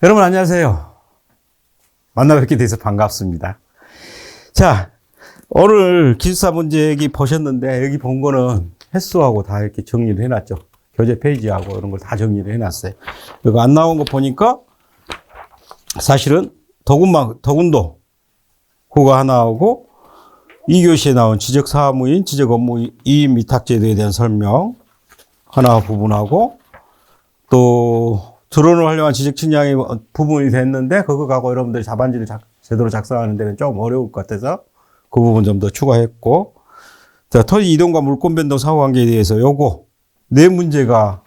여러분 안녕하세요. 만나 뵙게 돼서 반갑습니다. 자, 오늘 기숙사 문제 여기 보셨는데 여기 본 거는 횟수하고 다 이렇게 정리를 해놨죠. 교재 페이지하고 이런 걸 다 정리를 해놨어요. 이거 안 나온 거 보니까 사실은 도군도 그거 하나 오고 2교시에 나온 지적사무인, 지적업무 이임 위탁제도에 대한 설명 하나 부분하고 또 드론을 활용한 지적 측량의 부분이 됐는데 그거 갖고 여러분들이 답안지를 제대로 작성하는 데는 좀 어려울 것 같아서 그 부분 좀 더 추가했고, 자, 토지 이동과 물권 변동 사후관계에 대해서 요거 네 문제가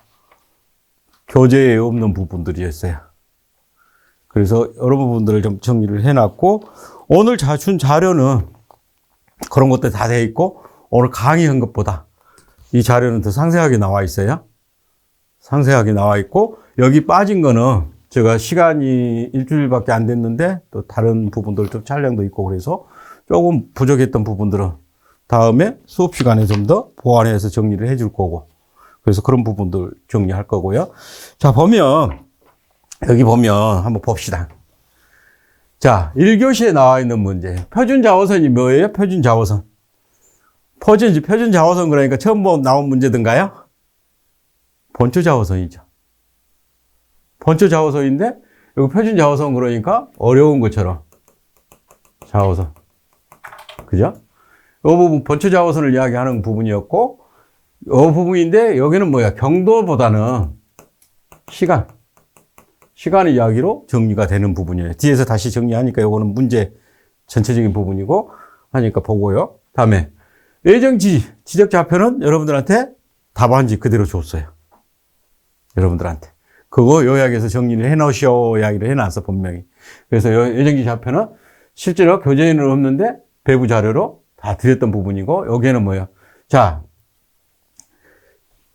교재에 없는 부분들이었어요. 그래서 여러 부분들을 좀 정리를 해놨고, 오늘 준 자료는 그런 것들 다 돼 있고, 오늘 강의한 것보다 이 자료는 더 상세하게 나와 있어요. 상세하게 나와 있고, 여기 빠진 거는 제가 시간이 일주일밖에 안 됐는데 또 다른 부분들 좀 촬영도 있고 그래서 조금 부족했던 부분들은 다음에 수업 시간에 좀 더 보완해서 정리를 해줄 거고, 그래서 그런 부분들 정리할 거고요. 자, 여기 보면 한번 봅시다. 자, 1교시에 나와 있는 문제. 표준 자오선이 뭐예요? 표준 자오선. 표준 자오선 그러니까 처음 나온 문제든가요? 본초 자오선이죠. 본초 자오선인데, 여기 표준 자오선 그러니까 어려운 것처럼. 자오선. 그죠? 이 부분, 본초 자오선을 이야기하는 부분이었고, 이 부분인데, 여기는 뭐야? 경도보다는 시간의 이야기로 정리가 되는 부분이에요. 뒤에서 다시 정리하니까 이거는 문제 전체적인 부분이고, 하니까 보고요. 다음에, 지적좌표는 여러분들한테 답안지 그대로 줬어요. 여러분들한테. 그거 요약해서 정리를 해놓으시오 이야기를 해놨어, 분명히. 그래서 예정지 좌표는 실제로 교재에는 없는데 배부 자료로 다 드렸던 부분이고, 여기에는 뭐예요? 자,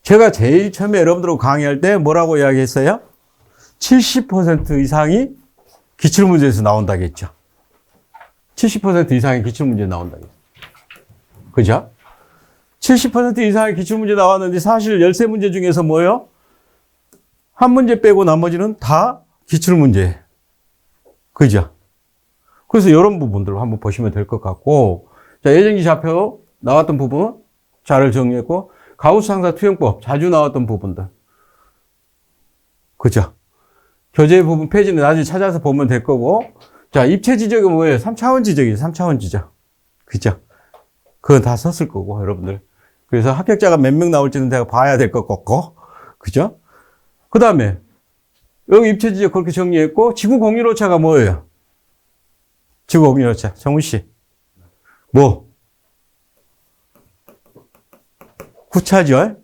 제가 제일 처음에 여러분들하고 강의할 때 뭐라고 이야기했어요? 70% 이상이 기출문제에서 나온다겠죠. 70% 이상의 기출문제 나온다겠죠. 그죠? 70% 이상의 기출문제 나왔는데 사실 13문제 중에서 뭐예요? 한 문제 빼고 나머지는 다 기출문제예요. 그죠? 그래서 이런 부분들을 한번 보시면 될 것 같고, 자, 예정지 좌표 나왔던 부분 잘 정리했고, 가우스-상사 투영법 자주 나왔던 부분들. 그죠? 교재 부분 페이지는 나중에 찾아서 보면 될 거고, 자, 입체 지적은 뭐예요? 3차원 지적이에요. 3차원 지적. 그죠? 그건 다 썼을 거고, 여러분들. 그래서 합격자가 몇 명 나올지는 내가 봐야 될 것 같고, 그죠? 그 다음에, 여기 입체 지적 그렇게 정리했고, 지구 공유로차가 뭐예요? 지구 공유로차. 정훈 씨. 뭐? 구차죠?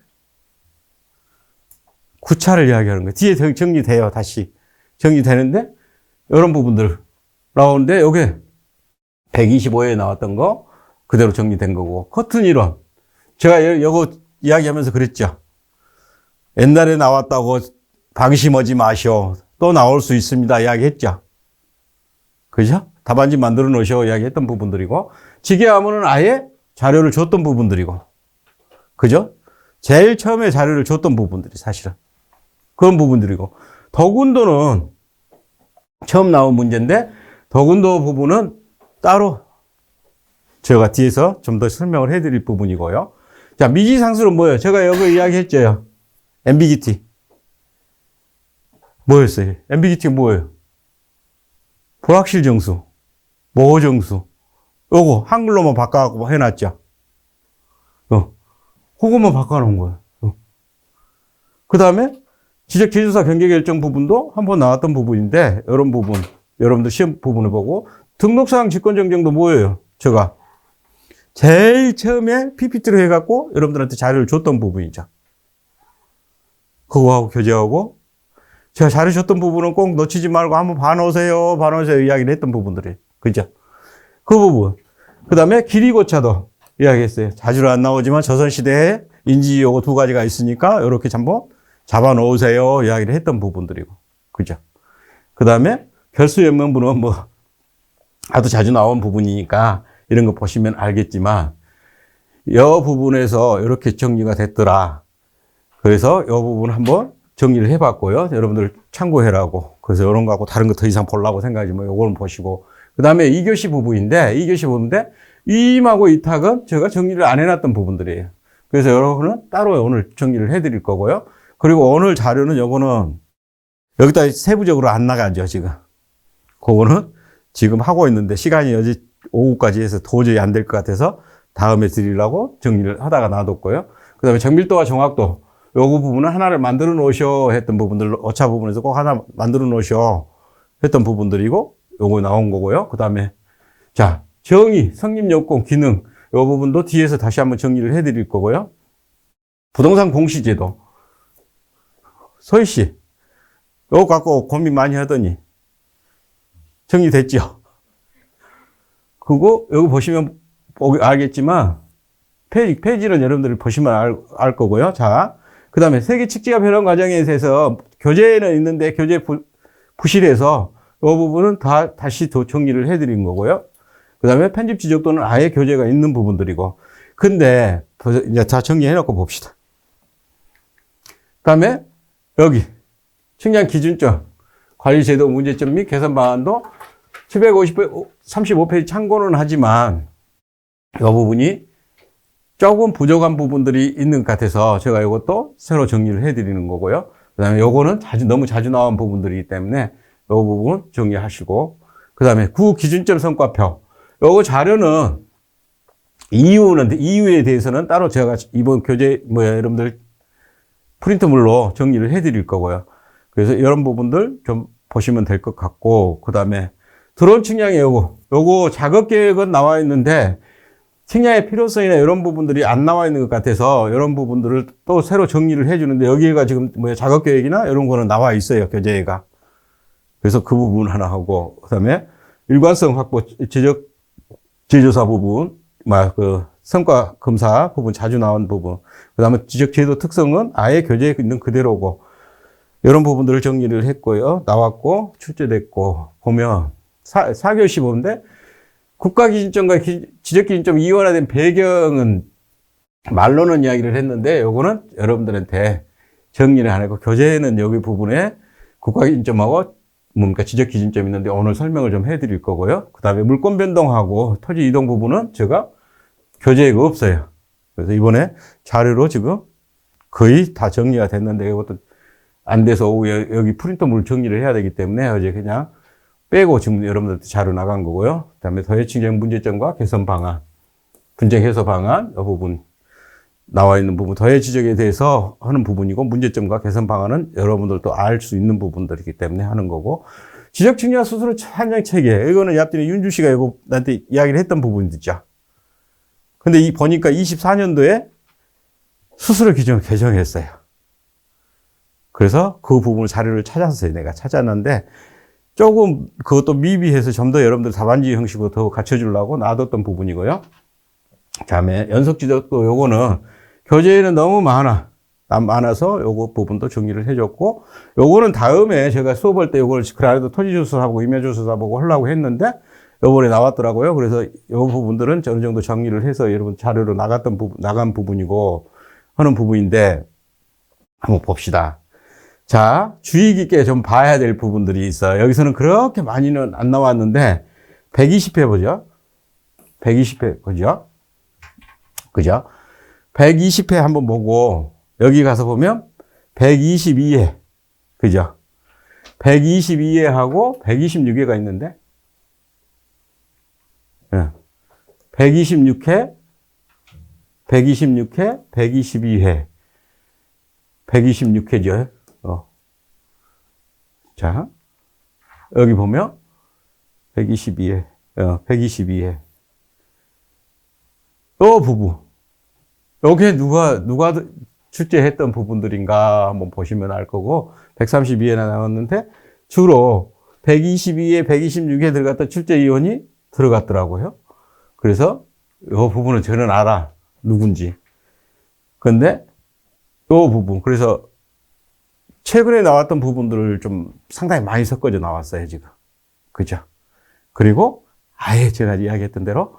구차를 이야기하는 거예요. 뒤에 정리돼요, 다시. 정리되는데, 이런 부분들 나오는데, 여기 125회에 나왔던 거, 그대로 정리된 거고, 커튼 이론. 제가 이거 이야기하면서 그랬죠. 옛날에 나왔다고 방심하지 마시오. 또 나올 수 있습니다. 이야기했죠. 그죠? 답안지 만들어 놓으시오. 이야기했던 부분들이고, 지게화물은 아예 자료를 줬던 부분들이고, 그죠? 제일 처음에 자료를 줬던 부분들이 사실은. 그런 부분들이고, 도군도는 처음 나온 문제인데, 도군도 부분은 따로 제가 뒤에서 좀 더 설명을 해드릴 부분이고요. 자, 미지상수는 뭐예요? 제가 여기 이야기했죠. ambiguity. 뭐였어요? ambiguity 뭐예요? 불확실 정수, 모호 정수. 요거 한글로만 바꿔갖고 해놨죠. 그것만 바꿔놓은 거예요. 그 다음에 지적 기준사 경계 결정 부분도 한번 나왔던 부분인데, 이런 부분, 여러분들 시험 부분을 보고, 등록사항 직권정정도 뭐예요? 제가 제일 처음에 PPT로 해갖고 여러분들한테 자료를 줬던 부분이죠. 그거하고 교재하고, 제가 자료 줬던 부분은 꼭 놓치지 말고 한번 봐놓으세요 이야기를 했던 부분들이. 그죠? 그 부분. 그 다음에 길이고차도 이야기했어요. 자주는 안 나오지만 조선시대에 인지 요거 두 가지가 있으니까 이렇게 한번 잡아 놓으세요 이야기를 했던 부분들이고. 그죠? 그 다음에 결수연명부는 뭐, 아주 자주 나온 부분이니까 이런 거 보시면 알겠지만, 이 부분에서 이렇게 정리가 됐더라. 그래서 이 부분 한번 정리를 해봤고요. 여러분들 참고해라고. 그래서 이런 거 하고 다른 거 더 이상 보려고 생각하지 뭐 요거는 보시고. 그 다음에 2교시 부분인데, 2교시 부분인데, 이임하고 이탁은 제가 정리를 안 해놨던 부분들이에요. 그래서 여러분은 따로 오늘 정리를 해드릴 거고요. 그리고 오늘 자료는 요거는 여기다 세부적으로 안 나가죠, 지금. 그거는 지금 하고 있는데 시간이 어제 오후까지 해서 도저히 안 될 것 같아서 다음에 드리려고 정리를 하다가 놔뒀고요. 그 다음에 정밀도와 정확도. 요거 부분은 하나를 만들어 놓으셔 했던 부분들, 오차 부분에서 꼭 하나 만들어 놓으셔 했던 부분들이고, 요거 나온 거고요. 그 다음에, 자, 정의, 성립요건, 기능, 요 부분도 뒤에서 다시 한번 정리를 해드릴 거고요. 부동산 공시제도. 서희씨, 요거 갖고 고민 많이 하더니, 정리됐죠? 그거, 여기 보시면 알겠지만, 페이지는 여러분들이 보시면 알 거고요. 자, 그 다음에 세계 측지가 변환 과정에 대해서 교재는 있는데, 교재 부실해서, 이 부분은 다시 더 정리를 해드린 거고요. 그 다음에 편집 지적도는 아예 교재가 있는 부분들이고. 근데, 이제 다 정리해놓고 봅시다. 그 다음에, 여기, 측량 기준점, 관리제도 문제점 및 개선 방안도 735페이지 참고는 하지만, 이 부분이 조금 부족한 부분들이 있는 것 같아서 제가 이것도 새로 정리를 해드리는 거고요. 그 다음에 요거는 너무 자주 나온 부분들이기 때문에 이 부분 정리하시고, 그 다음에 구기준점 성과표. 요거 자료는 이유에 대해서는 따로 제가 이번 교재, 여러분들 프린트물로 정리를 해드릴 거고요. 그래서 이런 부분들 좀 보시면 될 것 같고, 그 다음에 드론 측량의 요거 작업 계획은 나와 있는데, 측량의 필요성이나 이런 부분들이 안 나와 있는 것 같아서 이런 부분들을 또 새로 정리를 해주는데 여기가 지금 작업 계획이나 이런 거는 나와 있어요, 교재가. 그래서 그 부분 하나 하고, 그 다음에 일관성 확보, 제조사 부분, 성과 검사 부분 자주 나온 부분, 그 다음에 지적 제도 특성은 아예 교재에 있는 그대로고, 이런 부분들을 정리를 했고요. 나왔고, 출제됐고, 보면, 4교시 보는데, 국가기준점과 지적기준점 이원화된 배경은 말로는 이야기를 했는데, 요거는 여러분들한테 정리를 안 했고, 교재에는 여기 부분에 국가기준점하고 지적기준점이 있는데, 오늘 설명을 좀 해드릴 거고요. 그 다음에 물권 변동하고 토지 이동 부분은 제가 교재에 없어요. 그래서 이번에 자료로 지금 거의 다 정리가 됐는데, 이것도 안 돼서 오후에 여기 프린터물 정리를 해야 되기 때문에 어제 그냥 빼고 지금 여러분들한테 자료 나간 거고요. 그 다음에 더해칭정 문제점과 개선 방안, 분쟁 해소 방안, 이 부분 나와 있는 부분, 더해 지적에 대해서 하는 부분이고, 문제점과 개선 방안은 여러분들도 알 수 있는 부분들이기 때문에 하는 거고, 지적 측량 수수료 산정 체계, 이거는 앞뒤에 윤주 씨가 이거 나한테 이야기를 했던 부분이죠. 근데 보니까 24년도에 수수료 기준을 개정했어요. 그래서 그 부분을 자료를 찾았어요. 내가 찾았는데, 조금 그것도 미비해서 좀 더 여러분들 답안지 형식으로 더 갖춰주려고 놔뒀던 부분이고요. 다음에 연속지적도 요거는 교재에는 너무 많아서 요거 부분도 정리를 해줬고, 요거는 다음에 제가 수업할 때 요걸 그래도 토지조사하고 임야조사하고 하려고 했는데 요번에 나왔더라고요. 그래서 요 부분들은 어느 정도 정리를 해서 여러분 자료로 나간 부분이고 하는 부분인데 한번 봅시다. 자, 주의 깊게 좀 봐야 될 부분들이 있어요. 여기서는 그렇게 많이는 안 나왔는데, 120회 보죠? 120회 보죠? 그죠? 120회 한번 보고, 여기 가서 보면, 122회. 그죠? 122회하고 126회가 있는데, 126회, 126회, 122회. 126회죠. 자, 여기 보면 122회, 122회. 부분. 여기에 누가 출제했던 부분들인가 한번 보시면 알 거고, 132회나 나왔는데, 주로 122회, 126회 들어갔던 출제위원이 들어갔더라고요. 그래서 이 부분은 저는 알아. 누군지. 근데 이 부분. 그래서 최근에 나왔던 부분들을 좀 상당히 많이 섞어져 나왔어요, 지금. 그죠? 그리고 아예 제가 이야기했던 대로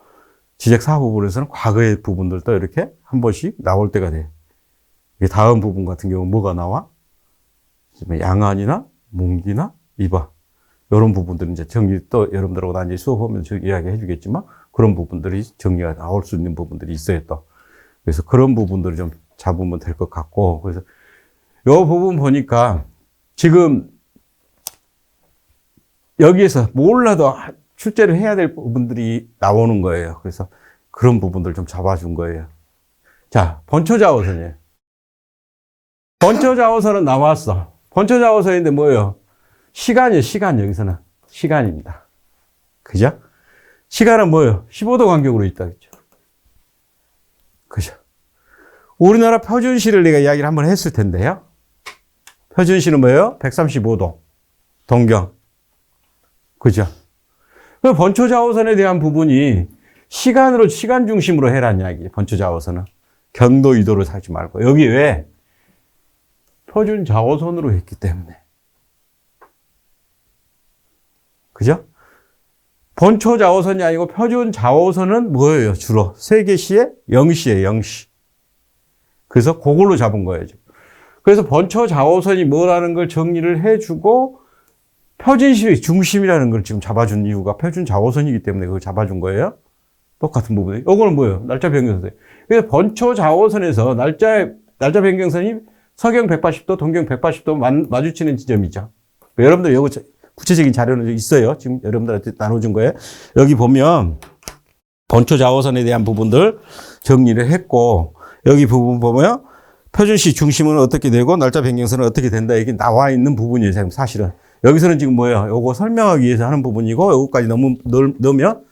지적사항 부분에서는 과거의 부분들도 이렇게 한 번씩 나올 때가 돼요. 다음 부분 같은 경우는 뭐가 나와? 양안이나 뭉기나 이바 이런 부분들은 이제 정리 또 여러분들하고 나 이제 수업하면 이야기해 주겠지만 그런 부분들이 정리가 나올 수 있는 부분들이 있어요 또. 그래서 그런 부분들을 좀 잡으면 될 것 같고 그래서 이 부분 보니까 지금 여기에서 몰라도 출제를 해야 될 부분들이 나오는 거예요. 그래서 그런 부분들 좀 잡아준 거예요. 자, 번초자오선이에요. 번초자오선은 나왔어. 번초자오선인데 뭐예요? 시간이에요, 시간. 여기서는. 시간입니다. 그죠? 시간은 뭐예요? 15도 간격으로 있다. 그죠? 그죠? 우리나라 표준시를 내가 이야기를 한번 했을 텐데요. 표준시는 뭐예요? 135도. 동경. 그죠? 번초자오선에 대한 부분이 시간으로, 시간 중심으로 해라는 이야기예요. 번초자오선은. 경도, 이도로 살지 말고. 여기 왜? 표준자오선으로 했기 때문에. 그죠? 번초자오선이 아니고 표준자오선은 뭐예요? 주로. 세계시의 영시예요, 영시. 그래서 그걸로 잡은 거예요. 그래서 번초자오선이 뭐라는 걸 정리를 해주고 표준시 중심이라는 걸 지금 잡아준 이유가 표준자오선이기 때문에 그걸 잡아준 거예요. 똑같은 부분이. 이거는 뭐예요? 날짜 변경선. 그래서 번초자오선에서 날짜 변경선이 서경 180도, 동경 180도 마주치는 지점이죠. 여러분들 이거 구체적인 자료는 있어요. 지금 여러분들한테 나눠준 거예요. 여기 보면 번초자오선에 대한 부분들 정리를 했고 여기 부분 보면 표준시 중심은 어떻게 되고 날짜 변경선은 어떻게 된다. 이게 나와 있는 부분이에요. 사실은. 여기서는 지금 뭐예요? 요거 설명하기 위해서 하는 부분이고 요거까지 너무 넣으면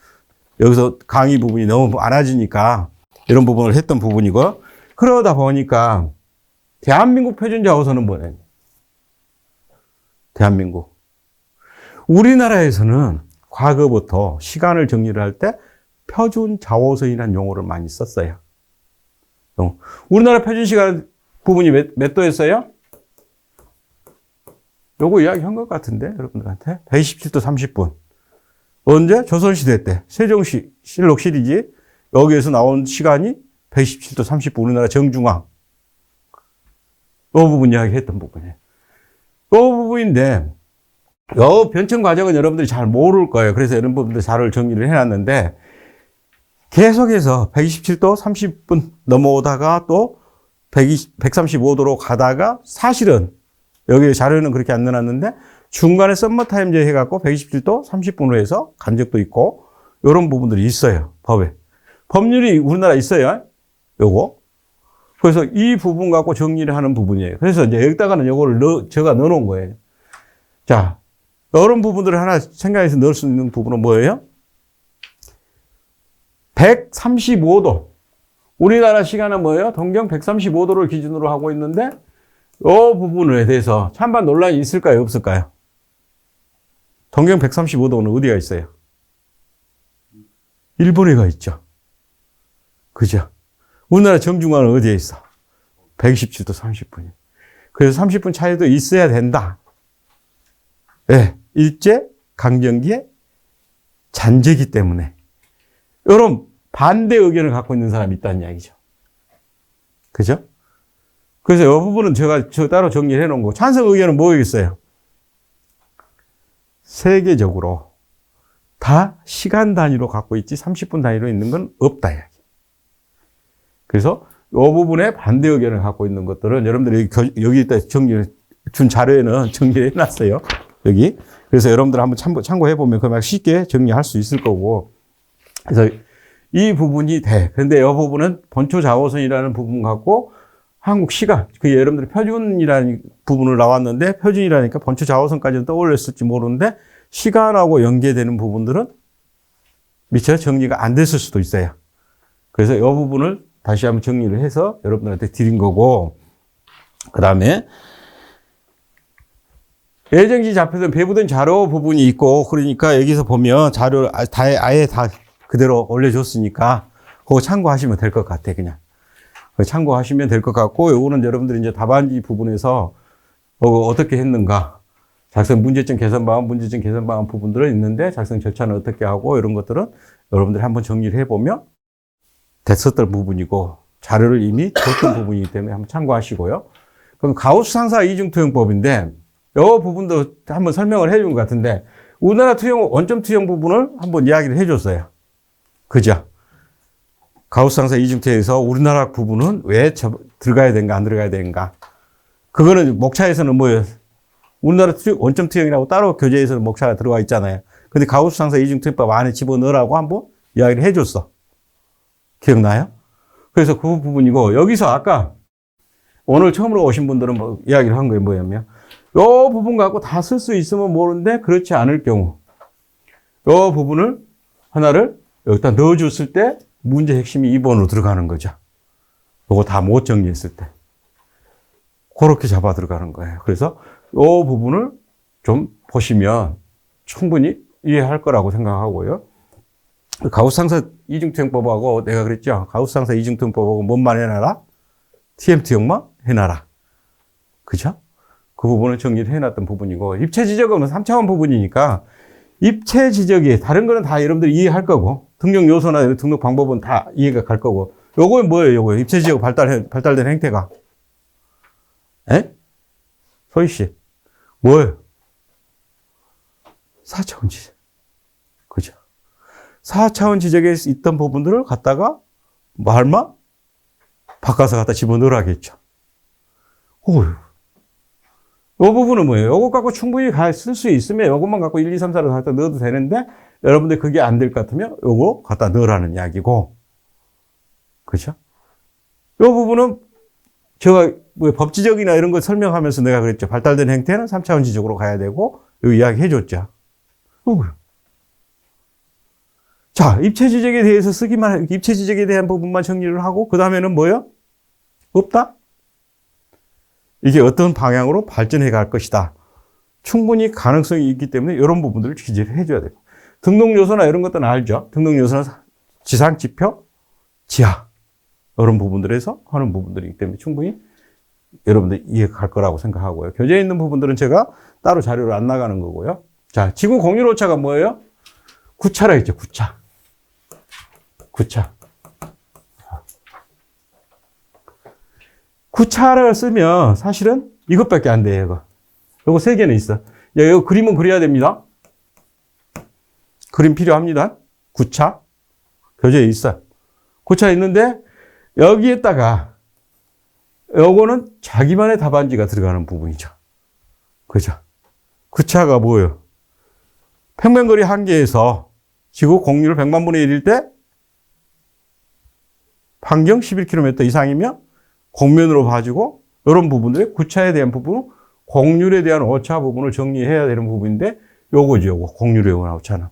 여기서 강의 부분이 너무 많아지니까 이런 부분을 했던 부분이고 그러다 보니까 대한민국 표준자오선은 뭐냐? 대한민국. 우리나라에서는 과거부터 시간을 정리를 할 때 표준자오선이라는 용어를 많이 썼어요. 우리나라 표준시간 부분이 몇 도였어요? 요거 이야기한 것 같은데, 여러분들한테. 127도 30분. 언제? 조선시대 때. 세종실록 시리즈. 여기에서 나온 시간이 127도 30분. 우리나라 정중앙. 요 부분 이야기했던 부분이에요. 요 부분인데, 요 변천 과정은 여러분들이 잘 모를 거예요. 그래서 이런 부분들 자료를 정리를 해놨는데, 계속해서 127도 30분 넘어오다가 또 135도로 가다가 사실은 여기 자료는 그렇게 안 넣어놨는데 중간에 썸머타임제 해갖고 127도 30분으로 해서 간 적도 있고 이런 부분들이 있어요. 법에. 법률이 우리나라 있어요. 요거. 그래서 이 부분 갖고 정리를 하는 부분이에요. 그래서 이제 여기다가는 요거를 제가 넣어놓은 거예요. 자, 이런 부분들을 하나 생각해서 넣을 수 있는 부분은 뭐예요? 135도. 우리나라 시간은 뭐예요? 동경 135도를 기준으로 하고 있는데 이 부분에 대해서 찬반 논란이 있을까요? 없을까요? 동경 135도는 어디가 있어요? 일본에 가 있죠. 그죠? 우리나라 정중앙은 어디에 있어? 127도 30분이. 그래서 30분 차이도 있어야 된다. 네. 일제 강점기의 잔재기 때문에. 이런 반대 의견을 갖고 있는 사람이 있다는 이야기죠. 그죠? 그래서 이 부분은 제가 따로 정리를 해놓은 거고, 찬성 의견은 뭐겠어요? 세계적으로 다 시간 단위로 갖고 있지 30분 단위로 있는 건 없다 이야기. 그래서 이 부분에 반대 의견을 갖고 있는 것들은 여러분들이 여기다 준 자료에는 정리를 해놨어요. 여기. 그래서 여러분들 한번 참고해보면 그만 쉽게 정리할 수 있을 거고. 그래서 이 부분이 돼. 근데 이 부분은 번초자오선이라는 부분 갖고 한국 시간, 그 여러분들이 표준이라는 부분을 나왔는데 표준이라니까 번초자오선까지는 떠올렸을지 모르는데 시간하고 연계되는 부분들은 미처 정리가 안 됐을 수도 있어요. 그래서 이 부분을 다시 한번 정리를 해서 여러분들한테 드린 거고, 그 다음에 예정지 잡혀든 배부된 자료 부분이 있고, 그러니까 여기서 보면 자료를 아예 다 그대로 올려줬으니까 그거 참고하시면 될 것 같아, 그냥. 참고하시면 될 것 같고, 요거는 여러분들이 이제 답안지 부분에서 어떻게 했는가, 작성 문제점 개선 방안 부분들은 있는데 작성 절차는 어떻게 하고 이런 것들은 여러분들이 한번 정리를 해보면 됐었던 부분이고 자료를 이미 줬던 부분이기 때문에 한번 참고하시고요. 그럼 가우스 상사 이중 투영법인데 이 부분도 한번 설명을 해준 것 같은데 우리나라 원점 투영 부분을 한번 이야기를 해줬어요. 그죠? 가우스 상사 이중 투영에서 우리나라 부분은 왜 들어가야 되는가 안 들어가야 되는가? 그거는 목차에서는 뭐예요? 우리나라 원점 투영이라고 따로 교재에서는 목차가 들어가 있잖아요. 근데 가우스 상사 이중 투영법 안에 집어넣으라고 한번 이야기를 해줬어. 기억나요? 그래서 그 부분이고 여기서 아까 오늘 처음으로 오신 분들은 뭐 이야기를 한 거예요. 뭐냐면 요 부분 갖고 다 쓸 수 있으면 모르는데 그렇지 않을 경우 요 부분을 하나를 여기다 넣어줬을 때 문제 핵심이 2번으로 들어가는 거죠. 요거 다 못 정리했을 때 그렇게 잡아 들어가는 거예요. 그래서 요 부분을 좀 보시면 충분히 이해할 거라고 생각하고요. 가우스 상사 이중투영법하고 내가 그랬죠. 가우스 상사 이중투영법하고 뭔만 해놔라? TM 투영만 해놔라. 그죠? 그 부분을 정리를 해놨던 부분이고 입체 지적은 3차원 부분이니까 입체 지적이 다른 거는 다 여러분들이 이해할 거고 등록 요소나 등록 방법은 다 이해가 갈 거고 요거는 뭐예요? 요거 입체 지적 발달된 행태가 에? 소희 씨 뭐예요? 4차원 지적. 그죠? 4차원 지적에 있던 부분들을 갖다가 말만 바꿔서 갖다 집어넣으라겠죠. 요 부분은 뭐예요? 요거 갖고 충분히 쓸 수 있으면 요것만 갖고 1, 2, 3, 4를 갖다 넣어도 되는데 여러분들 그게 안 될 것 같으면 요거 갖다 넣으라는 이야기고. 그죠? 요 부분은 제가 뭐 법지적이나 이런 걸 설명하면서 내가 그랬죠. 발달된 행태는 3차원 지적으로 가야 되고 요 이야기 해줬죠. 자, 입체 지적에 대해서 입체 지적에 대한 부분만 정리를 하고, 그 다음에는 뭐예요? 없다? 이게 어떤 방향으로 발전해 갈 것이다. 충분히 가능성이 있기 때문에 이런 부분들을 기재를 해줘야 돼요. 등록 요소나 이런 것들은 알죠? 등록 요소는 지상, 지표, 지하. 이런 부분들에서 하는 부분들이기 때문에 충분히 여러분들 이해가 갈 거라고 생각하고요. 교재에 있는 부분들은 제가 따로 자료를 안 나가는 거고요. 자, 지구 공유 오차가 뭐예요? 구차라 했죠, 구차. 구차. 구차를 쓰면 사실은 이것밖에 안 돼요, 이거. 요거 3개는 있어. 이거 그림은 그려야 됩니다. 그림 필요합니다. 구차. 교재에 있어. 구차 있는데, 여기에다가, 요거는 자기만의 답안지가 들어가는 부분이죠. 그죠? 구차가 뭐예요? 평면거리 한계에서 지구 공유를 100만 분의 1일 때 반경 11km 이상이면 공면으로 봐주고 이런 부분들의 구차에 대한 부분, 공률에 대한 오차 부분을 정리해야 되는 부분인데 요거죠. 요거 공률의 오차는.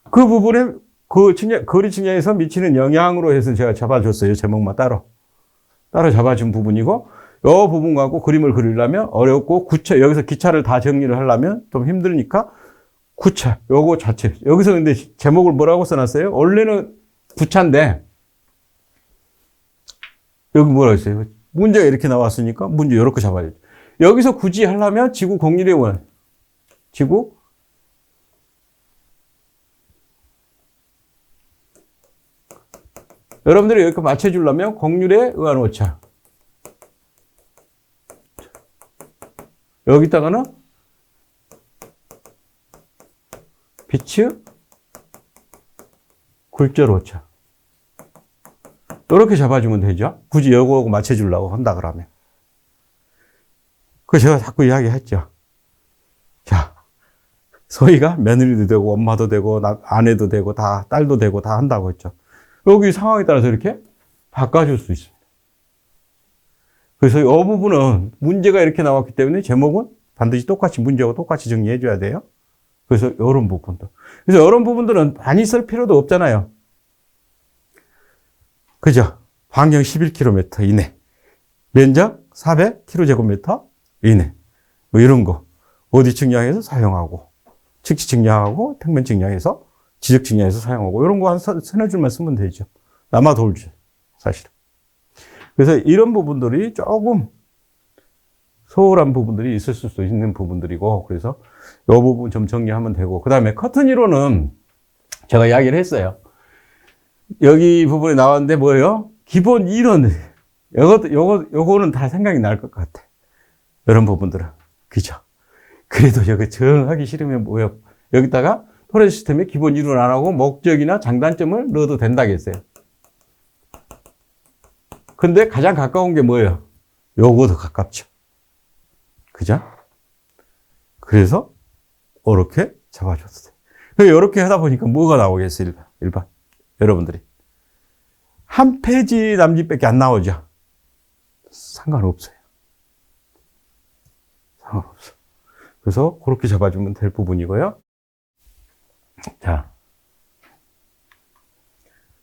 그 부분에 거리 측량에서 미치는 영향으로 해서 제가 잡아줬어요. 제목만 따로 잡아준 부분이고 요 부분 갖고 그림을 그리려면 어렵고 구차, 여기서 기차를 다 정리를 하려면 좀 힘드니까 구차, 요거 자체. 여기서 근데 제목을 뭐라고 써놨어요? 원래는 구차인데, 여기 뭐라고 했어요? 문제가 이렇게 나왔으니까 문제 이렇게 잡아야죠. 여기서 굳이 하려면 지구 공률의 원. 지구 여러분들이 이렇게 맞춰주려면 공률에 의한 오차. 여기다가는 빛의 굴절 오차. 이렇게 잡아주면 되죠. 굳이 이거하고 맞춰주려고 한다 그러면. 그 제가 자꾸 이야기했죠. 자, 소희가 며느리도 되고 엄마도 되고 아내도 되고 다 딸도 되고 다 한다고 했죠. 여기 상황에 따라서 이렇게 바꿔줄 수 있습니다. 그래서 이 부분은 문제가 이렇게 나왔기 때문에 제목은 반드시 똑같이 문제하고 똑같이 정리해 줘야 돼요. 그래서 이런 부분도. 그래서 이런 부분들은 많이 쓸 필요도 없잖아요. 그죠? 반경 11km 이내. 면적 400km 이내. 뭐 이런 거. 어디 측량해서 사용하고, 측지 측량하고, 평면 측량해서, 지적 측량해서 사용하고, 이런 거 한 서너 줄만 쓰면 되죠. 남아 돌죠. 사실은. 그래서 이런 부분들이 조금 소홀한 부분들이 있을 수 있는 부분들이고, 그래서 이 부분 좀 정리하면 되고, 그 다음에 커튼 이론은 제가 이야기를 했어요. 여기 부분에 나왔는데 뭐예요? 기본 이론. 요거는 다 생각이 날 것 같아. 이런 부분들은. 그죠? 그래도 여기 정하기 싫으면 뭐예요? 여기다가 토렌 시스템의 기본 이론 안 하고 목적이나 장단점을 넣어도 된다겠어요. 근데 가장 가까운 게 뭐예요? 요거 더 가깝죠. 그죠? 그래서, 이렇게 잡아줬어요. 이렇게 하다 보니까 뭐가 나오겠어요? 일반. 여러분들이. 한 페이지 남짓밖에 안 나오죠? 상관없어요. 상관없어. 그래서 그렇게 잡아주면 될 부분이고요. 자.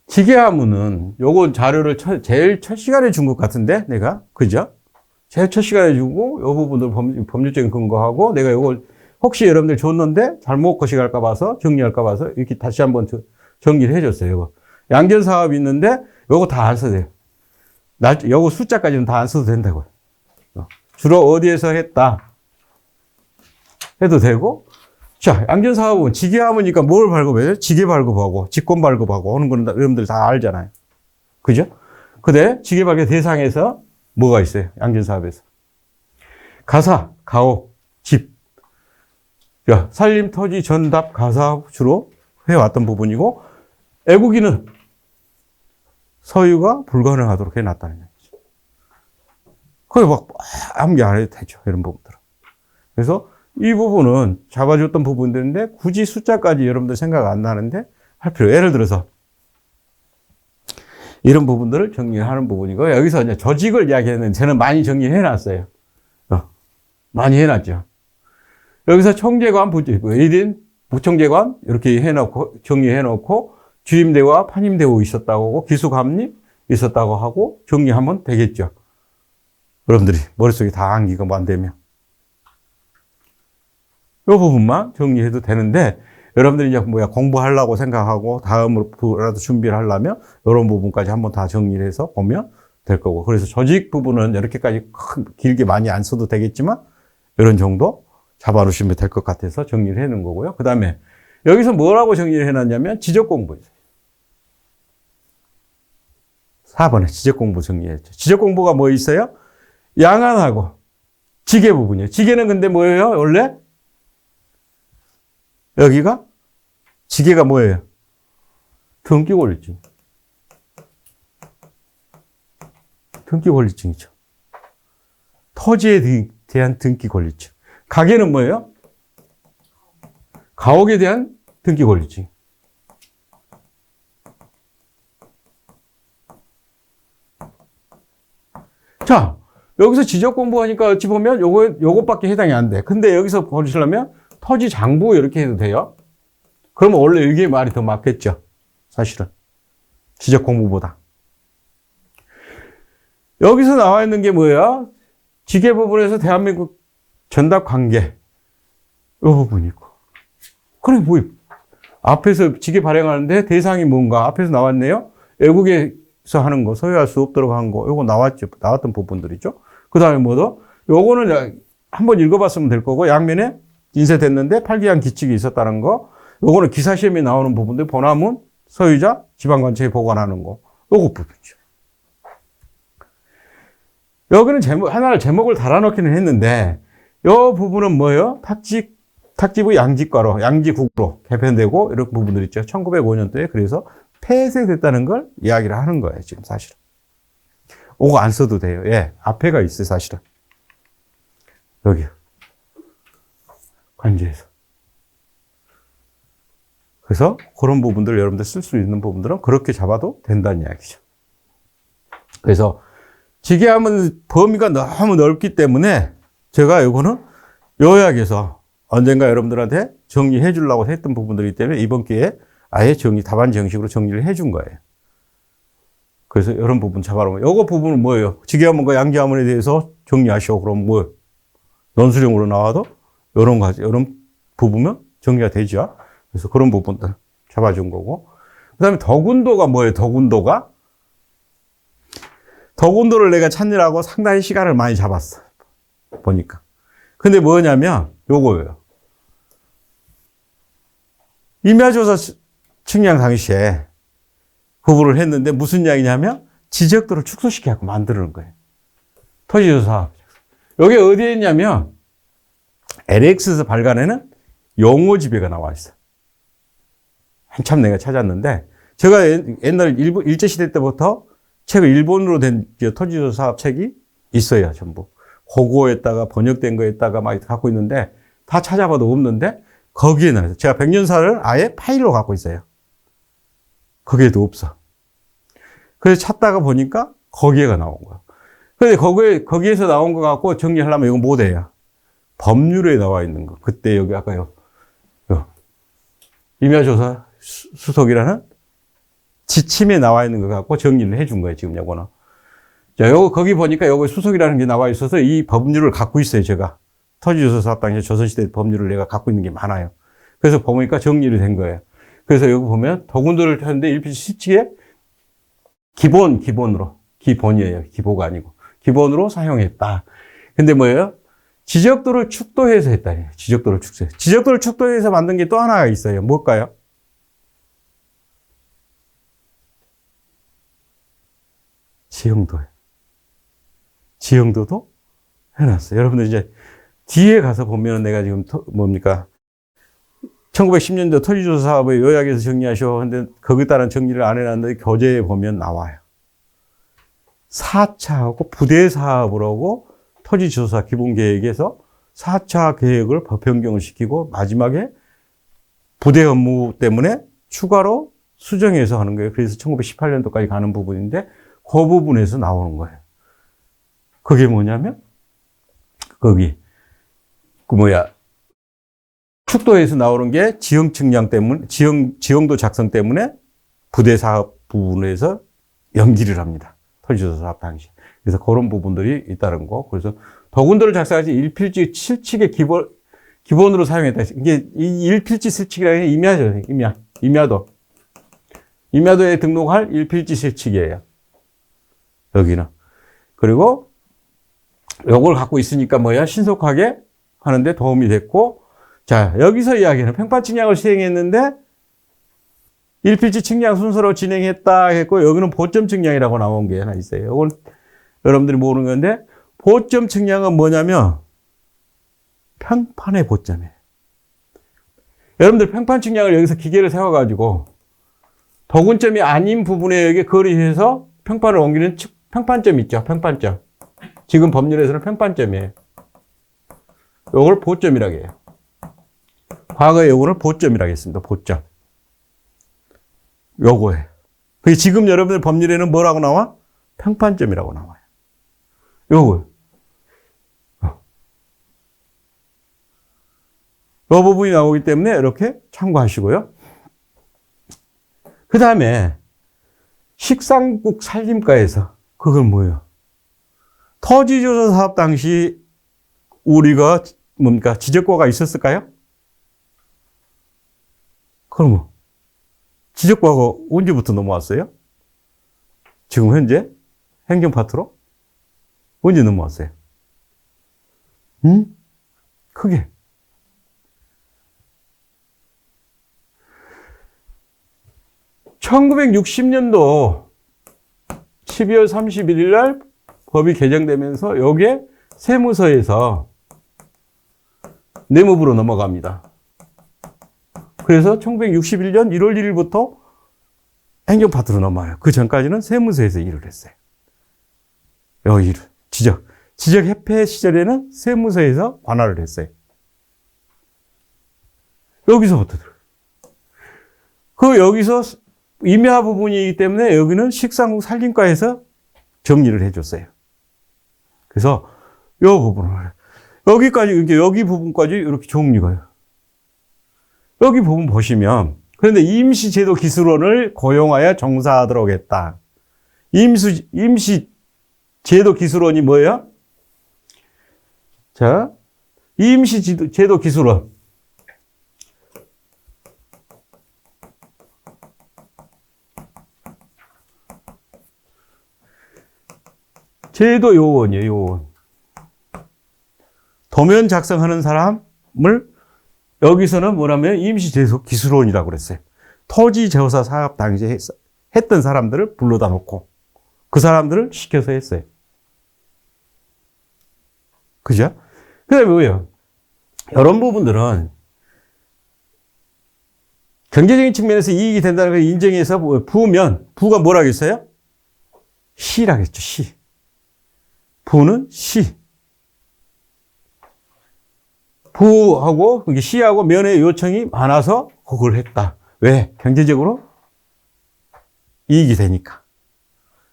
기계화문은 요거 자료를 제일 첫 시간에 준 것 같은데, 내가. 그죠? 제일 첫 시간에 주고, 요 부분들 법률적인 근거하고, 내가 요걸 혹시 여러분들 줬는데, 잘못 거시갈까 봐서, 정리할까 봐서, 이렇게 다시 한번 정리를 해줬어요, 요거. 양전 사업이 있는데, 요거 다 안 써도 돼요. 요거 숫자까지는 다 안 써도 된다고요. 주로 어디에서 했다. 해도 되고, 자, 양전 사업은 지게하니까 뭘 발급해요? 지게 발급하고, 직권 발급하고 하는 거는 여러분들 다 알잖아요. 그죠? 근데 지게 발급 대상에서 뭐가 있어요? 양전 사업에서. 가사, 가옥, 집. 야, 산림, 토지, 전답, 가사 주로 해왔던 부분이고, 애국인은 소유가 불가능하도록 해놨다는 얘기죠. 거의 막 아무 게 안 해도 되죠. 이런 부분들은. 그래서 이 부분은 잡아줬던 부분들인데 굳이 숫자까지 여러분들 생각 안 나는데 할 필요. 예를 들어서 이런 부분들을 정리하는 부분이고 여기서 이제 조직을 이야기했는데 저는 많이 정리해 놨어요. 많이 해놨죠. 여기서 총재관, 부총재관 이렇게 해놓고 정리해 놓고 주임대와 판임대우 있었다고 하고 기수감리 있었다고 하고 정리하면 되겠죠. 여러분들이 머릿속에 다 암기가 안 되면. 이 부분만 정리해도 되는데, 여러분들이 이제 공부하려고 생각하고, 다음으로라도 준비를 하려면, 이런 부분까지 한번 다 정리를 해서 보면 될 거고. 그래서 조직 부분은 이렇게까지 길게 많이 안 써도 되겠지만, 이런 정도 잡아놓으시면 될 것 같아서 정리를 해 놓은 거고요. 그 다음에, 여기서 뭐라고 정리를 해 놨냐면, 지적 공부. 4번에 지적 공부 정리했죠. 지적 공부가 뭐 있어요? 양안하고, 지게 부분이에요. 지게는 근데 뭐예요? 원래? 여기가 지게가 뭐예요? 등기 권리증. 등기 권리증이죠. 토지에 대한 등기 권리증. 가게는 뭐예요? 가옥에 대한 등기 권리증. 자, 여기서 지적 공부하니까 어찌 보면 요것밖에 해당이 안 돼. 근데 여기서 보시려면 토지 장부 이렇게 해도 돼요. 그러면 원래 이게 말이 더 맞겠죠. 사실은. 지적 공부보다. 여기서 나와 있는 게 뭐야? 지계 부분에서 대한민국 전답 관계. 이 부분이 있고. 그래, 뭐, 앞에서 지계 발행하는데 대상이 뭔가? 앞에서 나왔네요. 외국에서 하는 거, 소유할 수 없도록 한 거. 요거 나왔던 부분들이죠. 그 다음에 뭐더? 요거는 한번 읽어봤으면 될 거고, 양면에 인쇄됐는데 팔기한 기칙이 있었다는 거. 요거는 기사시험에 나오는 부분들, 본화문, 소유자, 지방관청에 보관하는 거. 요거 부분이죠. 여기는 하나를 제목을 달아놓기는 했는데, 요 부분은 뭐예요? 탁지부 양지과로, 양지국으로 개편되고, 이런 부분들 있죠. 1905년도에 그래서 폐쇄됐다는 걸 이야기를 하는 거예요, 지금 사실은. 요거 안 써도 돼요. 예, 앞에가 있어요, 사실은. 여기. 관제에서. 그래서 그런 부분들 여러분들 쓸 수 있는 부분들은 그렇게 잡아도 된다는 이야기죠. 그래서 지게하면 범위가 너무 넓기 때문에 제가 이거는 요약해서 언젠가 여러분들한테 정리해 주려고 했던 부분들이기 때문에 이번 기회에 아예 답안지 형식으로 정리를 해 준 거예요. 그래서 이런 부분 잡아놓으면 요거 부분은 뭐예요? 지게하면과 양지하면에 대해서 정리하시오. 그럼 뭐 논술형으로 나와도 이런 부분은 정리가 되죠. 그래서 그런 부분들 잡아준 거고. 그 다음에 덕운도가 뭐예요? 덕운도가? 덕운도를 내가 찾느라고 상당히 시간을 많이 잡았어. 보니까. 근데 뭐냐면 요거예요. 임야조사 측량 당시에 구분을 했는데 무슨 이야기냐면 지적도를 축소시켜갖고 만드는 거예요. 토지조사 사업. 여기 어디에 있냐면, LX에서 발간에는 용어집에가 나와 있어. 한참 내가 찾았는데, 제가 옛날 일제시대 때부터 책을 일본으로 된 토지조사 사업 책이 있어요, 전부. 그거에다가 번역된 거에다가 막 갖고 있는데, 다 찾아봐도 없는데, 거기에 나와요. 제가 백년사를 아예 파일로 갖고 있어요. 거기에도 없어. 그래서 찾다가 보니까 거기에가 나온 거야. 근데 거기에서 나온 거 갖고 정리하려면 이건 못 해요. 법률에 나와 있는 거. 그때 여기 아까요. 임야조사 수속이라는 지침에 나와 있는 거 갖고 정리를 해준 거예요, 지금 요거는. 자, 거기 보니까 여기 수속이라는 게 나와 있어서 이 법률을 갖고 있어요, 제가. 토지조사 사업 당시에 조선시대 법률을 내가 갖고 있는 게 많아요. 그래서 보니까 정리를 된 거예요. 그래서 여기 보면 도군들을 하는데 일필지 실칙에 기본이에요. 기보가 아니고. 기본으로 사용했다. 근데 뭐예요? 지적도를 축소해서 했다. 지적도를 축소해. 지적도를 축소해서 만든 게 또 하나가 있어요. 뭘까요? 지형도예요. 지형도도 해놨어요. 여러분들 이제 뒤에 가서 보면 내가 지금 1910년도 토지조사 사업의 요약에서 정리하셔. 근데 거기에 따른 정리를 안 해놨는데 교재에 보면 나와요. 4차하고 부대 사업을 하고 토지조사 기본계획에서 4차 계획을 법 변경을 시키고 마지막에 부대 업무 때문에 추가로 수정해서 하는 거예요. 그래서 1918년도까지 가는 부분인데 그 부분에서 나오는 거예요. 그게 뭐냐면 거기 축도에서 나오는 게 지형 측량 때문에 지형도 작성 때문에 부대 사업 부분에서 연기를 합니다. 토지조사 사업 당시. 그래서 그런 부분들이 있다는 거. 그래서 도군도를 작성하지 일필지 실칙의 기본으로 사용했다. 이게 이 일필지 실칙이라는 게 임야죠. 임야도. 임야도에 등록할 일필지 실칙이에요. 여기는. 그리고 요걸 갖고 있으니까 신속하게 하는데 도움이 됐고, 자, 여기서 이야기는 평판 측량을 시행했는데 일필지 측량 순서로 진행했다 했고, 여기는 보점 측량이라고 나온 게 하나 있어요. 이건 여러분들이 모르는 건데, 보점 측량은 뭐냐면 평판의 보점이에요. 여러분들 평판 측량을 여기서 기계를 세워가지고 도군점이 아닌 부분에 여기 거리해서 평판을 옮기는 평판점 있죠. 평판점. 지금 법률에서는 평판점이에요. 이걸 보점이라고 해요. 과거에 요거를 보점이라고 했습니다. 보점. 요거예요. 그게 지금 여러분들 법률에는 뭐라고 나와? 평판점이라고 나와요. 요거. 요 부분이 나오기 때문에 이렇게 참고하시고요. 그 다음에 식상국 산림과에서 그건 뭐예요? 토지조사 사업 당시 우리가 지적과가 있었을까요? 그럼 지적과가 언제부터 넘어왔어요? 지금 현재 행정파트로? 언제 넘어왔어요? 크게. (1960년도) 12월 31일 날 법이 개정되면서 여기에 세무서에서 내무부로 넘어갑니다. 그래서 1961년 1월 1일부터 행정파트로 넘어와요. 그 전까지는 세무서에서 일을 했어요. 여기 일을. 지적 협회 시절에는 세무서에서 관할을 했어요. 여기서부터 들어요. 여기서 임야 부분이기 때문에 여기는 식상국 산림과에서 정리를 해줬어요. 그래서 이 부분을 여기 부분까지 이렇게 정리가요. 여기 부분 보시면 그런데 임시제도 기술원을 고용하여 종사하도록 했다. 임시제도 기술원이 뭐예요? 자, 임시제도 기술원. 제도 요원이에요, 요원. 도면 작성하는 사람을 여기서는 뭐냐면 임시제도 기술원이라고 그랬어요. 토지조사 사업 당시에 했던 사람들을 불러다 놓고 그 사람들을 시켜서 했어요. 그죠? 그 다음에 뭐예요? 이런 부분들은 경제적인 측면에서 이익이 된다는 걸 인정해서 부면, 부가 뭐라고 했어요? 시라고 했죠, 시. 부는 시. 부하고, 시하고 면의 요청이 많아서 그걸 했다. 왜? 경제적으로 이익이 되니까.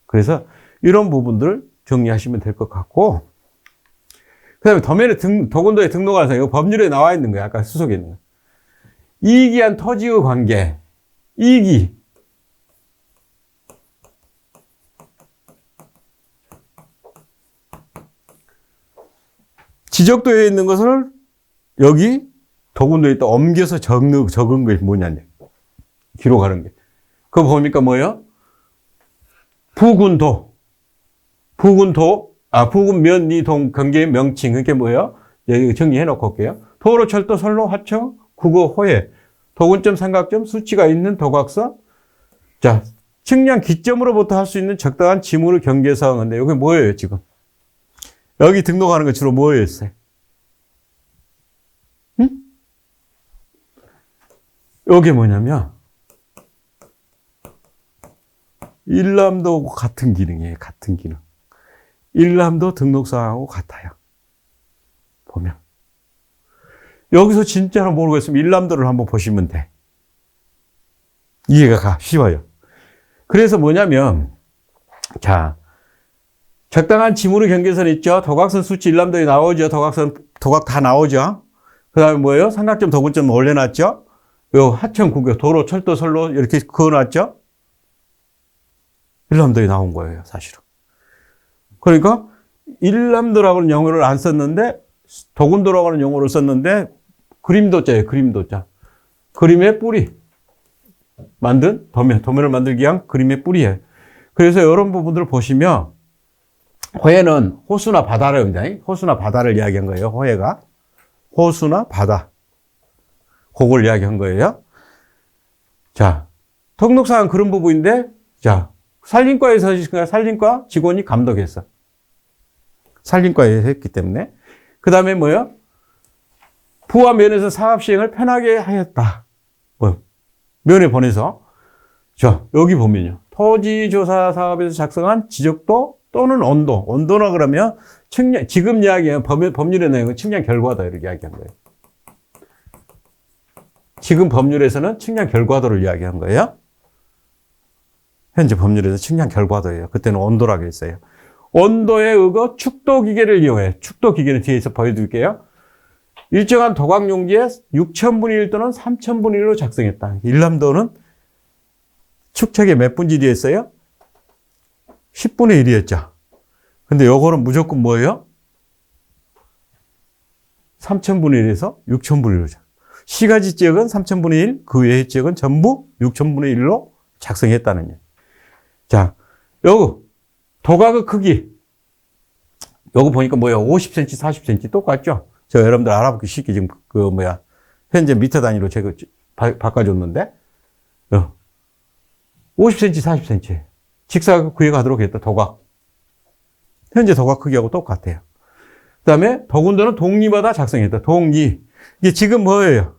그래서 이런 부분들을 정리하시면 될 것 같고, 그 다음에 도면에 도군도에 등록하는 이거 법률에 나와 있는 거야. 아까 수속에 있는 거. 이익이한 토지의 관계. 이익이. 지적도에 있는 것을 여기 도군도에 또 옮겨서 적은 것이 뭐냐. 기록하는 게. 그거 보니까 뭐예요? 부군도. 부군면, 리동, 경계의 명칭. 그게 뭐예요? 여기 정리해 놓고 올게요. 도로, 철도, 선로, 하청, 국어, 호해, 도군점, 삼각점, 수치가 있는 도각서. 자, 측량 기점으로부터 할 수 있는 적당한 지물의 경계사항인데, 이게 뭐예요, 지금? 여기 등록하는 거 주로 뭐였어요? 응? 이게 뭐냐면, 일람도 같은 기능이에요, 같은 기능. 일람도 등록사항하고 같아요. 보면. 여기서 진짜로 모르겠으면 일람도를 한번 보시면 돼. 이해가 쉬워요. 그래서 뭐냐면, 자, 적당한 지물의 경계선 있죠? 도각선 수치 일람도에 나오죠? 도각 다 나오죠? 그 다음에 뭐예요? 삼각점, 도군점 올려놨죠? 요 하청, 국역, 도로, 철도, 선로 이렇게 그어놨죠? 일람도에 나온 거예요, 사실은. 그러니까 일람도라고는 용어를 안 썼는데 도군도라고 하는 용어를 썼는데 그림도자예요. 그림도자. 그림의 뿌리. 만든 도면을 만들기 위한 그림의 뿌리예요. 그래서 이런 부분들을 보시면 호해는 호수나 바다를 호수나 바다를 이야기한 거예요. 호해가 호수나 바다. 그걸 이야기한 거예요. 자, 등록사항은 그런 부분인데 자, 산림과에서 산림과 직원이 감독했어. 산림과에 했기 때문에. 그 다음에 뭐요? 부와 면에서 사업 시행을 편하게 하였다. 면에 보내서. 자, 여기 보면요. 토지조사 사업에서 작성한 지적도 또는 온도. 온도라 그러면 측량, 지금 이야기한 법률의 내용은 측량 결과다. 이렇게 이야기한 거예요. 지금 법률에서는 측량 결과도를 이야기한 거예요. 현재 법률에서 측량 결과도예요. 그때는 온도라고 했어요. 온도에 의거 축도기계를 이용해. 축도기계는 뒤에서 보여드릴게요. 일정한 도각 용지에 6,000분의 1 또는 3,000분의 1로 작성했다. 일람도는 축척에 몇 분질이 했어요? 10분의 1이었죠. 근데 요거는 무조건 뭐예요? 3,000분의 1에서 6,000분의 1로. 시가지 지역은 3,000분의 1, 그 외의 지역은 전부 6,000분의 1로 작성했다는 얘기. 자, 요거 도각의 크기. 요거 보니까 뭐야? 50cm, 40cm 똑같죠? 저 여러분들 알아보기 쉽게 지금 현재 미터 단위로 제가 바꿔줬는데 50cm, 40cm. 직사각 구해가도록 했다. 도각. 현재 도각 크기하고 똑같아요. 그 다음에 도군도는 동리마다 작성했다. 동리. 이게 지금 뭐예요?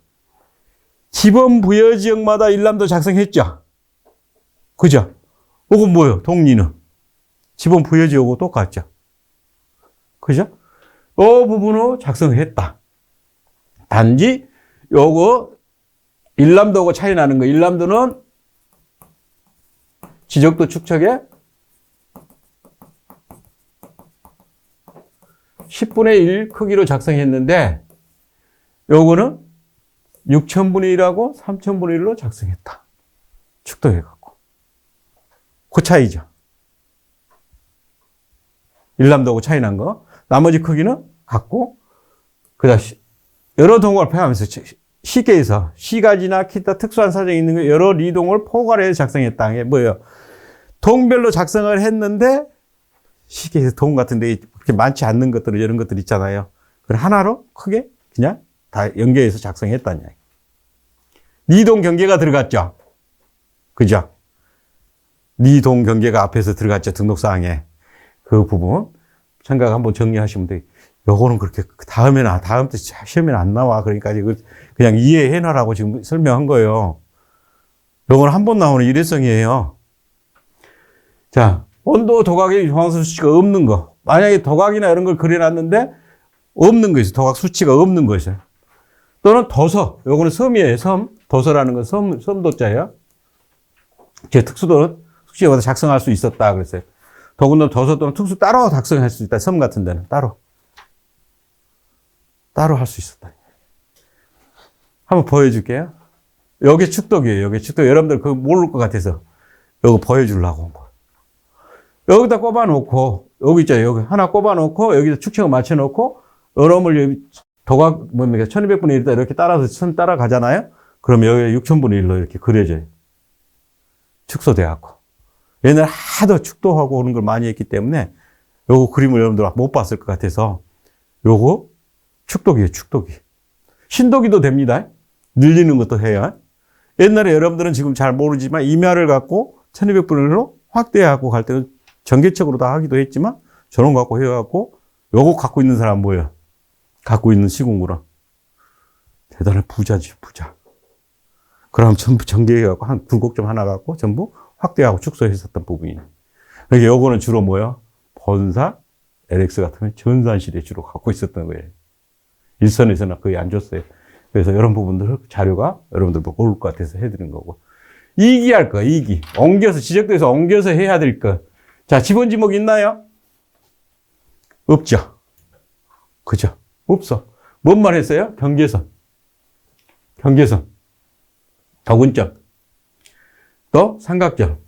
지번 부여 지역마다 일람도 작성했죠? 그죠? 이건 뭐예요? 동리는. 지번 부여 지역하고 똑같죠? 그죠? 이 부분으로 작성했다. 단지 요거 일람도하고 차이 나는 거. 일람도는 지적도 축척에 10분의 1 크기로 작성했는데 요거는 6,000분의 1하고 3,000분의 1로 작성했다. 축도해갖고. 그 차이죠. 일람도하고 차이 난 거. 나머지 크기는 같고, 그다음 여러 동을 포함해서 쉽게 해서 시가지나 기타 특수한 사정이 있는 거 여러 리동을 포괄해서 작성했다. 이게 뭐예요? 동별로 작성을 했는데 쉽게 해서 동 같은데 그렇게 많지 않는 것들 이런 것들 있잖아요. 그걸 하나로 크게 그냥 다 연계해서 작성했다는 이야기. 리동 경계가 들어갔죠. 그죠? 니동 경계가 앞에서 들어갔죠. 등록사항에. 그 부분. 생각 한번 정리하시면 돼요. 요거는 그렇게 다음 때 시험에는 안 나와. 그러니까 이거 그냥 이해해 놔라고 지금 설명한 거예요. 요거는 한 번 나오는 일회성이에요. 자, 온도, 도각의 정황수 수치가 없는 거. 만약에 도각이나 이런 걸 그려놨는데 없는 거 있어요. 도각 수치가 없는 것이에요. 또는 도서. 요거는 섬이에요. 섬. 도서라는 건 섬도자예요. 제 특수도는 숙지보다 작성할 수 있었다 그랬어요. 더군다나 도서 또는 특수 따로 작성할 수 있다. 섬 같은 데는 따로 할 수 있었다. 한번 보여줄게요. 여기 축덕이에요. 여기 축덕. 여러분들 그거 모를 것 같아서 이거 보여주려고 한 거예요. 여기다 꼽아놓고 여기 있죠. 여기 하나 꼽아놓고 여기다 축척을 맞춰놓고 여러분을 도각 뭡니까 1200분의 1이다 이렇게 따라서 선 따라가잖아요. 그러면 여기 6000분의 1로 이렇게 그려져요. 축소돼갖고. 옛날에 하도 축도하고 오는 걸 많이 했기 때문에 요거 그림을 여러분들 못 봤을 것 같아서 요거 축도기예요. 축도기. 신도기도 됩니다. 늘리는 것도 해요. 옛날에 여러분들은 지금 잘 모르지만 임야를 갖고 1200분의 1로 확대하고 갈 때는 전개적으로 다 하기도 했지만 저런 거 갖고 해갖고 요거 갖고 있는 사람 뭐예요? 갖고 있는 시공구라. 대단한 부자지, 부자. 그럼 전부 전개해갖고 한 굴곡점 하나 갖고 전부 확대하고 축소했었던 부분이에요. 그러니까 요거는 주로 뭐예요? 본사, LX 같으면 전산실에 주로 갖고 있었던 거예요. 일선에서는 거의 안 줬어요. 그래서 이런 부분들 자료가 여러분들 모를 것 같아서 해드린 거고. 이기할 거, 이기. 옮겨서, 지적도에서 옮겨서 해야 될 거. 자, 지번 지목 있나요? 없죠. 그죠? 없어. 뭔 했어요? 경계선. 경계선. 더군점. 또 삼각점.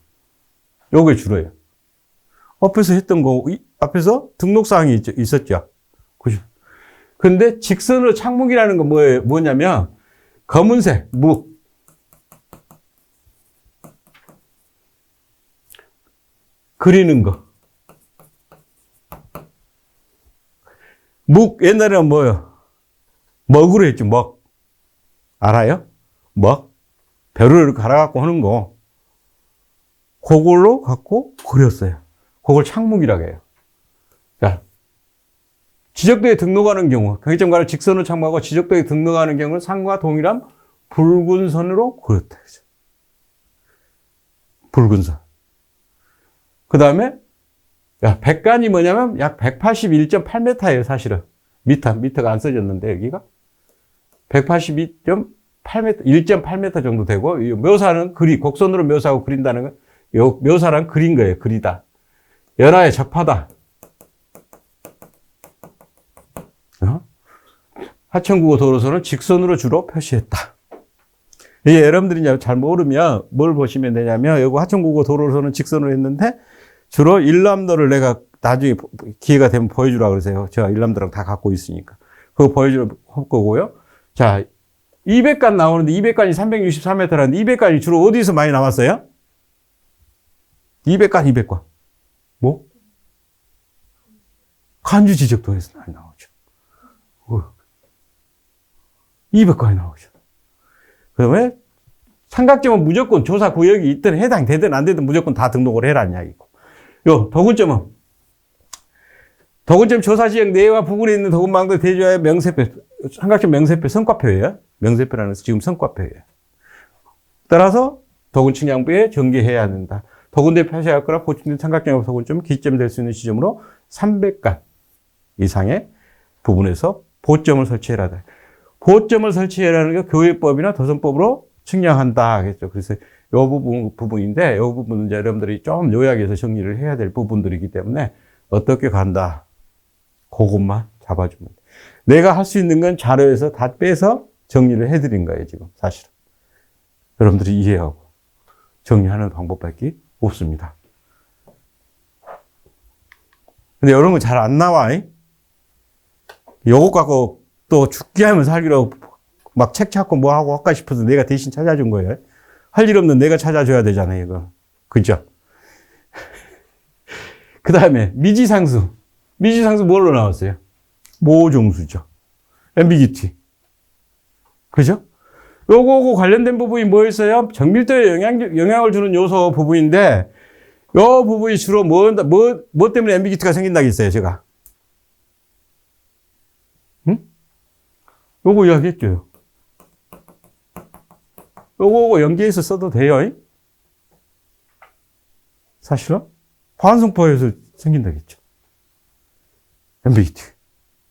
요게 주로예요. 앞에서 했던 거, 앞에서 등록사항이 있었죠. 그죠? 근데 직선으로 착묵이라는 건 뭐냐면, 검은색, 묵. 그리는 거. 묵, 옛날에는 뭐예요? 먹으로 했죠, 먹. 알아요? 먹. 벼를 갈아갖고 하는 거. 그걸로 갖고 그렸어요. 그걸 착묵이라고 해요. 자, 지적도에 등록하는 경우, 경계점과를 직선으로 착묵하고 지적도에 등록하는 경우는 상과 동일한 붉은 선으로 그렸다. 붉은 선. 그 다음에, 백간이 뭐냐면 약 181.8m예요, 사실은. 미터가 안 써졌는데, 여기가. 182.8m, 1.8m 정도 되고, 묘사는 곡선으로 묘사하고 그린다는 건, 요 묘사란 그린 거예요, 그리다. 연하에 접하다. 하천국어 도로서는 직선으로 주로 표시했다. 이게 여러분들이 잘 모르면 뭘 보시면 되냐면, 여기 하천국어 도로서는 직선으로 했는데, 주로 일람도를 내가 나중에 기회가 되면 보여주라고 그러세요. 제가 일람도랑 다 갖고 있으니까. 그거 보여줄 거고요. 자, 200간 나오는데 200간이 363m라는데 200간이 주로 어디서 많이 나왔어요? 200간, 200간. 뭐? 간주 지적도에서 많이 나오죠. 200간이 나오죠. 그 다음에 삼각점은 무조건 조사 구역이 있든 해당되든 안 되든 무조건 다 등록을 해라는 이야기고. 도군점은 도군점 조사 지역 내와 부근에 있는 도군망도 대조하여 명세표, 삼각점 명세표 성과표예요. 명세표라는 지금 성과표예요. 따라서 도군측량부에 전개해야 한다. 도군대 표시할 거나 보충된 삼각점 도군점 기점 될 수 있는 지점으로 300간 이상의 부분에서 보점을 설치해라. 보점을 설치해라는 게 교회법이나 도선법으로 측량한다 하겠죠. 그래서 이 부분인데, 이 부분은 이제 여러분들이 좀 요약해서 정리를 해야 될 부분들이기 때문에 어떻게 간다. 그것만 잡아주면 돼. 내가 할 수 있는 건 자료에서 다 빼서 정리를 해드린 거예요, 지금, 사실은. 여러분들이 이해하고 정리하는 방법밖에 없습니다. 근데 이런 거 잘 안 나와. 요거 갖고 또 죽게 하면 살기로 막 책 찾고 뭐 하고 할까 싶어서 내가 대신 찾아준 거예요. 할 일 없는 내가 찾아줘야 되잖아요, 이거. 그죠? 그 다음에 미지상수. 미지상수 뭘로 나왔어요? 모종수죠. ambiguity. 그죠? 요거하고 관련된 부분이 뭐였어요? 정밀도에 영향을 주는 요소 부분인데, 요 부분이 주로 뭐 때문에 앰비기티가 생긴다고 했어요, 제가? 응? 요거 이야기했죠. 요거 연계해서 써도 돼요. 사실은 반성파에서 생긴다고 했죠. 앰비기티.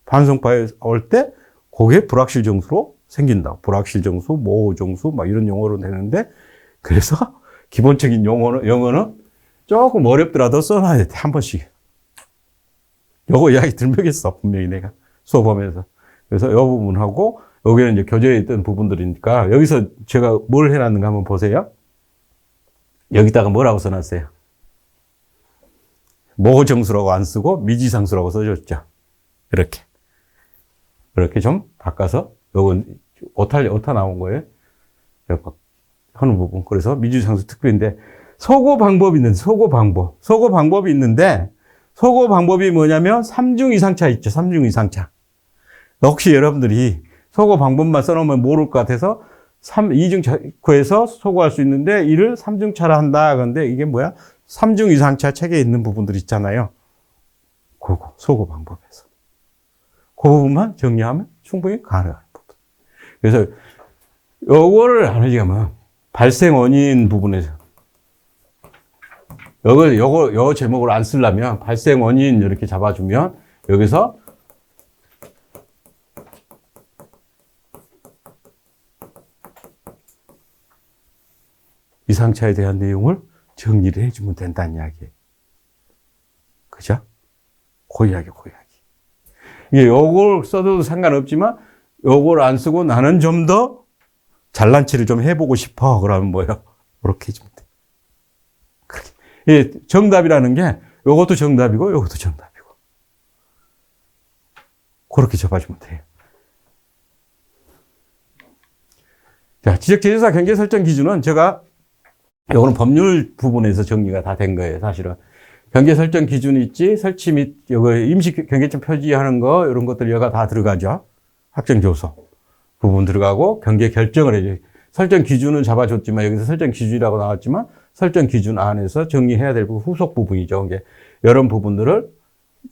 반성파에 올 때 그게 불확실 정수로 생긴다. 불확실 정수, 모호 정수 막 이런 용어로 되는데 그래서 기본적인 영어는 조금 어렵더라도 써놔야 돼. 한 번씩. 요거 이야기 들먹였어. 분명히 내가 수업하면서. 그래서 요 부분하고 여기는 이제 교재에 있던 부분들이니까 여기서 제가 뭘 해놨는가 한번 보세요. 여기다가 뭐라고 써놨어요? 모정수라고 안 쓰고 미지상수라고 써줬죠. 이렇게 좀 바꿔서 요건 오타 나온 거예요. 하는 부분. 그래서 미지상수 특별인데 소거 방법이 있는데 소거 방법이 뭐냐면 3중 이상차 있죠. 3중 이상차. 혹시 여러분들이 소거 방법만 써놓으면 모를 것 같아서 2중차에서 소거할 수 있는데 이를 3중차라 한다. 그런데 이게 뭐야? 3중 이상차 책에 있는 부분들 있잖아요. 그거 소거 방법에서. 그 부분만 정리하면 충분히 가능한 부분. 그래서 요거를 안 하시면 발생 원인 부분에서 요 제목을 안 쓰려면 발생 원인 이렇게 잡아주면 여기서 이상차에 대한 내용을 정리를 해주면 된다는 이야기예요. 그죠? 그 이야기. 이게 요걸 써도 상관없지만 요걸 안 쓰고 나는 좀 더 잘난 체를 좀 해보고 싶어. 그러면 뭐예요? 이렇게 해주면 돼. 그렇게. 예, 정답이라는 게 요것도 정답이고 요것도 정답이고. 그렇게 잡아주면 돼요. 자, 지적재조사 경계 설정 기준은 제가 요거는 법률 부분에서 정리가 다 된 거예요, 사실은. 경계 설정 기준이 있지, 설치 및 요거 임시 경계점 표지하는 거 이런 것들 여가 다 들어가죠. 확정 교소 부분 들어가고 경계 결정을 해줘. 설정 기준은 잡아줬지만 여기서 설정 기준이라고 나왔지만 설정 기준 안에서 정리해야 될 부분 후속 부분이죠. 이게 이런 부분들을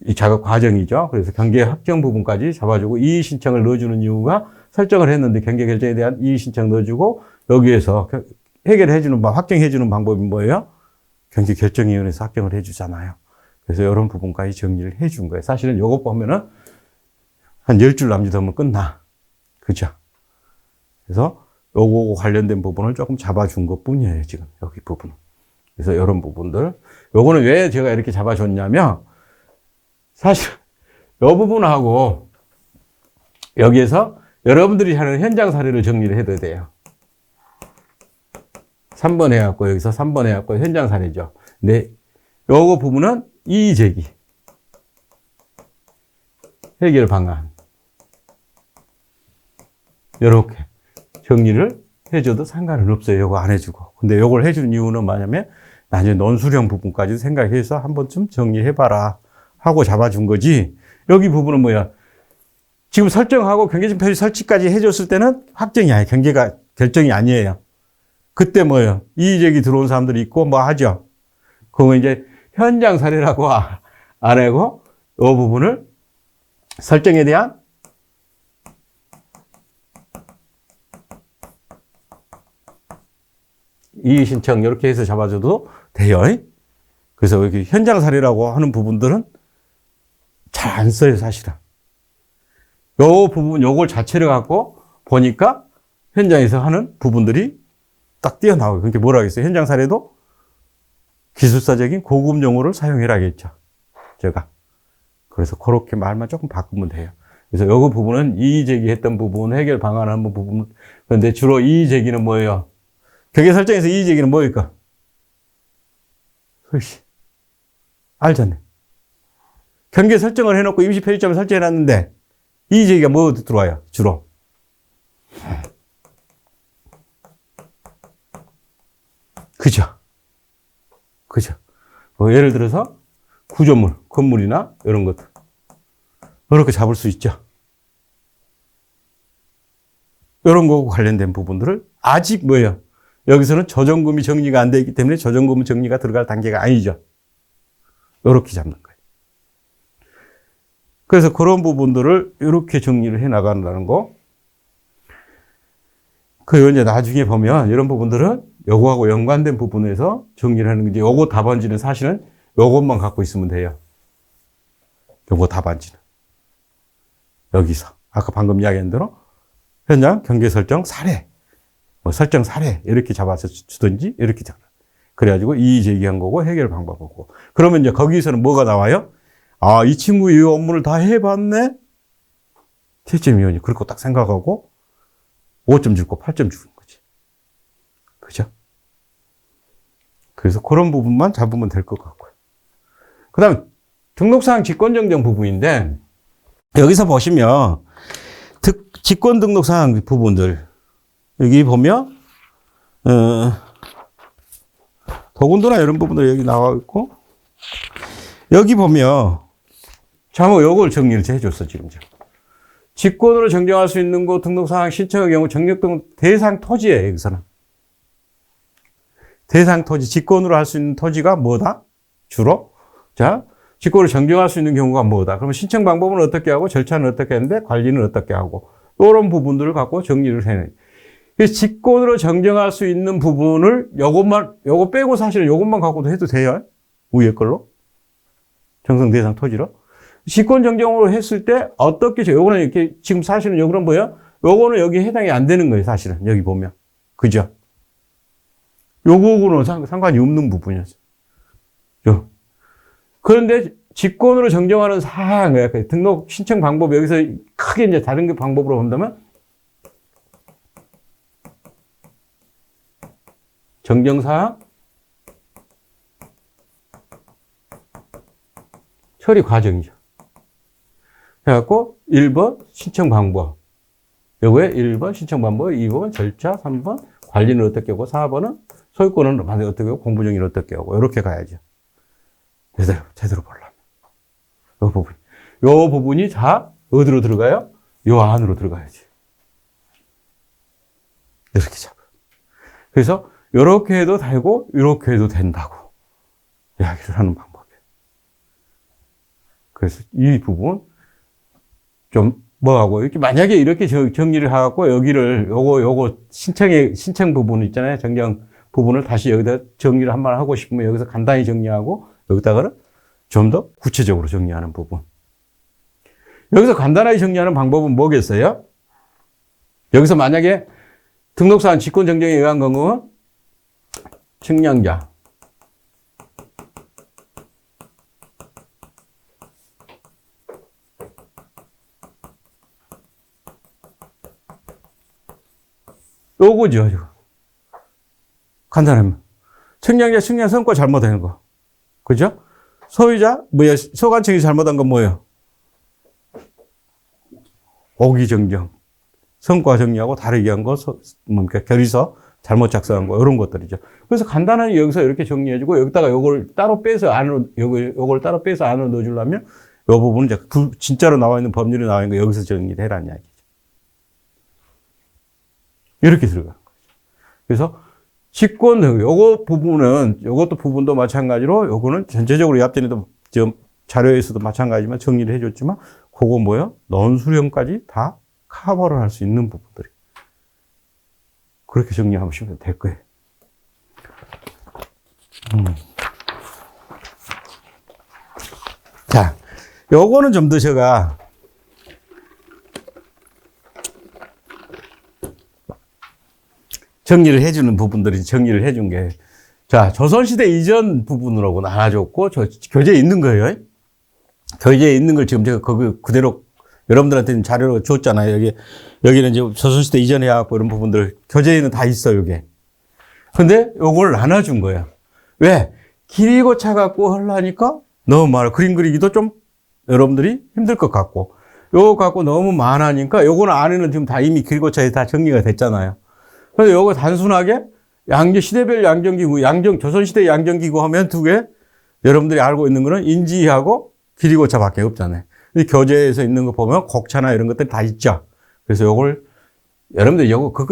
이 작업 과정이죠. 그래서 경계 확정 부분까지 잡아주고 이의 신청을 넣어주는 이유가 설정을 했는데 경계 결정에 대한 이의 신청 넣어주고 여기에서 해결해주는 확정해주는 방법이 뭐예요? 경계 결정위원회에서 확정을 해주잖아요. 그래서 이런 부분까지 정리를 해준 거예요. 사실은 요거 보면은 한 10줄 남짓 하면 끝나. 그죠? 그래서 요거 관련된 부분을 조금 잡아준 것 뿐이에요, 지금. 여기 부분은. 그래서 이런 부분들. 요거는 왜 제가 이렇게 잡아줬냐면, 사실, 요 부분하고 여기에서 여러분들이 하는 현장 사례를 정리를 해도 돼요. 3번 해갖고, 여기서 3번 해갖고 현장 사례죠. 근데 요거 부분은 이의 제기. 해결 방안. 이렇게 정리를 해줘도 상관은 없어요. 요거 안 해주고. 근데 요걸 해주는 이유는 뭐냐면 나중에 논술형 부분까지 생각해서 한 번쯤 정리해봐라 하고 잡아준 거지. 여기 부분은 뭐야? 지금 설정하고 경계점 표시 설치까지 해줬을 때는 확정이 아니에요. 경계가 결정이 아니에요. 그때 뭐예요? 이의제기 들어온 사람들이 있고 뭐 하죠. 그거 이제 현장 사례라고 안 하고 이 부분을 설정에 대한 이의 신청 이렇게 해서 잡아줘도 돼요. 그래서 여기 현장 사례라고 하는 부분들은 잘 안 써요, 사실은. 요 부분, 요걸 자체를 갖고 보니까 현장에서 하는 부분들이 딱 띄어나와요. 그러니까 뭐라 하겠어요? 현장 사례도 기술사적인 고급 용어를 사용해라겠죠. 제가. 그래서 그렇게 말만 조금 바꾸면 돼요. 그래서 요거 부분은 이의 제기했던 부분, 해결 방안하는 부분. 그런데 주로 이의 제기는 뭐예요? 경계 설정에서 이의 제기는 뭐일까? 그렇지. 알잖아요. 경계 설정을 해놓고 임시 표시점을 설정해놨는데 이의 제기가 뭐 들어와요? 주로. 그죠? 뭐 예를 들어서 구조물, 건물이나 이런 것들. 이렇게 잡을 수 있죠. 이런 거하고 관련된 부분들을 아직 뭐예요? 여기서는 조정금이 정리가 안 되어 있기 때문에 조정금은 정리가 들어갈 단계가 아니죠. 이렇게 잡는 거예요. 그래서 그런 부분들을 이렇게 정리를 해 나간다는 거. 그리고 이제 나중에 보면 이런 부분들은 요거하고 연관된 부분에서 정리를 하는 거지. 요거 답안지는 사실은 요것만 갖고 있으면 돼요. 요거 답안지는. 여기서. 아까 방금 이야기한 대로 현장, 경계 설정, 사례. 뭐 설정 사례. 이렇게 잡아서 주든지 이렇게 잡아. 그래가지고 이의 제기한 거고 해결 방법이고. 그러면 이제 거기서는 뭐가 나와요? 아, 이 친구 이 업무를 다 해봤네? 채점위원이 그렇게 딱 생각하고 5점 줄 거 8점 주는 거지. 그죠? 그래서 그런 부분만 잡으면 될 것 같고요. 그 다음, 등록사항 직권정정 부분인데, 여기서 보시면, 직권 등록사항 부분들, 여기 보면, 더군다나 이런 부분들 여기 나와 있고, 여기 보면, 자뭐 요걸 정리를 해줬어, 지금. 직권으로 정정할 수 있는 곳 등록사항 신청의 경우 정력 등 대상 토지예요, 여기서는. 대상 토지, 직권으로 할 수 있는 토지가 뭐다? 주로. 자, 직권으로 정정할 수 있는 경우가 뭐다? 그러면 신청 방법은 어떻게 하고, 절차는 어떻게 하는데, 관리는 어떻게 하고, 이런 부분들을 갖고 정리를 해내. 그래서 직권으로 정정할 수 있는 부분을 요거 빼고 사실은 요것만 갖고도 해도 돼요. 위에 걸로. 정성 대상 토지로. 직권 정정으로 했을 때 어떻게 요거는 이렇게 지금 사실은 요거는 뭐예요? 요거는 여기 해당이 안 되는 거예요, 사실은. 여기 보면. 그죠? 요거하고는 상관이 없는 부분이었어요. 그런데 직권으로 정정하는 사항, 등록 신청 방법, 여기서 크게 이제 다른 방법으로 본다면, 정정사항, 처리 과정이죠. 해갖고, 1번 신청 방법. 요거에 1번 신청 방법, 2번 절차, 3번 관리는 어떻게 하고, 4번은 소유권은 어떻게 하고, 공부정의는 어떻게 하고, 이렇게 가야죠. 제대로 보려면. 요 부분이 다 어디로 들어가요? 요 안으로 들어가야지. 이렇게 잡아. 그래서, 요렇게 해도 되고, 요렇게 해도 된다고 이야기를 하는 방법이에요. 그래서 이 부분, 좀, 뭐하고, 이렇게, 만약에 이렇게 정리를 하고, 여기를, 요거, 신청 부분 있잖아요. 정정 부분을 다시 여기다 정리를 한번 하고 싶으면 여기서 간단히 정리하고, 여기다가는 좀 더 구체적으로 정리하는 부분. 여기서 간단하게 정리하는 방법은 뭐겠어요? 여기서 만약에 등록사항 직권 정정에 의한 경우는 측량자. 요거죠. 간단하면. 측량자 측량 성과 잘못한 거. 그죠? 소유자, 소관청이 잘못한 건 뭐예요? 오기 정정. 성과 정리하고 다르게 한 거, 뭡니까? 결의서 잘못 작성한 거, 이런 것들이죠. 그래서 간단하게 여기서 이렇게 정리해주고, 여기다가 요걸 따로 빼서 안으로, 요걸 따로 빼서 안으로 넣어주려면, 요 부분은 이제 진짜로 나와 있는 법률이 나와 있는 거 여기서 정리를 해라는 이야기죠. 이렇게 들어가는 거죠. 그래서, 직권 등, 요것도 부분도 마찬가지로, 요거는 전체적으로 이 앞전에도 지금 자료에서도 마찬가지지만 정리를 해줬지만, 그거 뭐예요? 논술형까지 다 커버를 할 수 있는 부분들이. 그렇게 정리하시면 될 거예요. 자, 요거는 좀 더 제가 정리를 해주는 부분들이 정리를 해준 게, 자, 조선시대 이전 부분으로 나눠줬고, 교재에 있는 거예요. 교재에 있는 걸 지금 제가 거기 그대로 여러분들한테 자료로 줬잖아요. 여기는 이제 조선시대 이전에 해갖고 이런 부분들, 교재에는 다 있어요, 이게. 근데 요걸 나눠준 거예요. 왜? 길이고 차갖고 하려니까 너무 많아. 그림 그리기도 좀 여러분들이 힘들 것 같고, 요거 갖고 너무 많으니까 요거는 안에는 지금 다 이미 길이고 차에 다 정리가 됐잖아요. 그래서 요거 단순하게 시대별 양정기구, 조선시대 양정기구 하면 두 개, 여러분들이 알고 있는 거는 인지하고 길이고차밖에 없잖아요. 교재에서 있는 거 보면 곡차나 이런 것들이 다 있죠. 그래서 요걸, 여러분들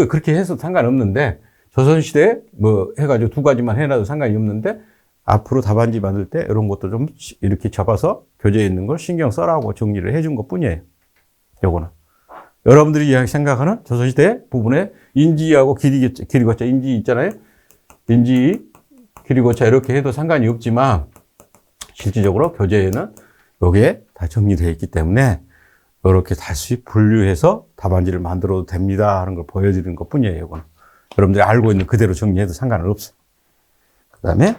그렇게 해서 상관없는데, 조선시대에 뭐 해가지고 두 가지만 해놔도 상관이 없는데 앞으로 답안지 만들 때 이런 것도 좀 이렇게 잡아서 교재에 있는 걸 신경 써라고 정리를 해준 것 뿐이에요. 요거는. 여러분들이 생각하는 조선시대 부분에 인지하고 길이고자 인지 있잖아요. 인지, 길이고자 이렇게 해도 상관이 없지만 실질적으로 교재에는 요게 다 정리되어 있기 때문에 이렇게 다시 분류해서 답안지를 만들어도 됩니다 하는 걸 보여드리는 것 뿐이에요. 이거는. 여러분들이 알고 있는 그대로 정리해도 상관은 없어요. 그 다음에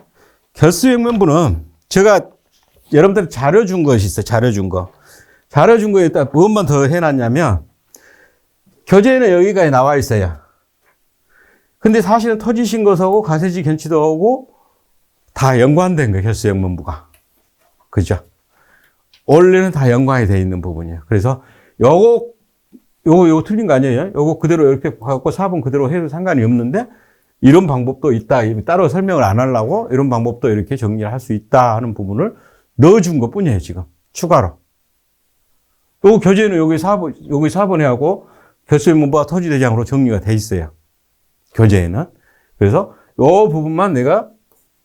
결수역면부는 제가 여러분들 자료 준 것이 있어요. 자료 준 거. 자료 준 거에 딱 무엇만 더 해놨냐면 교재에는 여기까지 나와 있어요. 근데 사실은 터지신 것하고 가세지 견치도하고 다 연관된 거예요. 결수역면부가. 그죠? 원래는 다 연관이 되어 있는 부분이에요. 그래서 요거 틀린 거 아니에요? 요거 그대로 이렇게 갖고 4번 그대로 해도 상관이 없는데 이런 방법도 있다. 따로 설명을 안 하려고 이런 방법도 이렇게 정리를 할 수 있다 하는 부분을 넣어준 것 뿐이에요, 지금. 추가로. 요 교재는 여기 4번에 하고 결수역면부가 토지대장으로 정리가 돼 있어요. 교재에는. 그래서 요 부분만 내가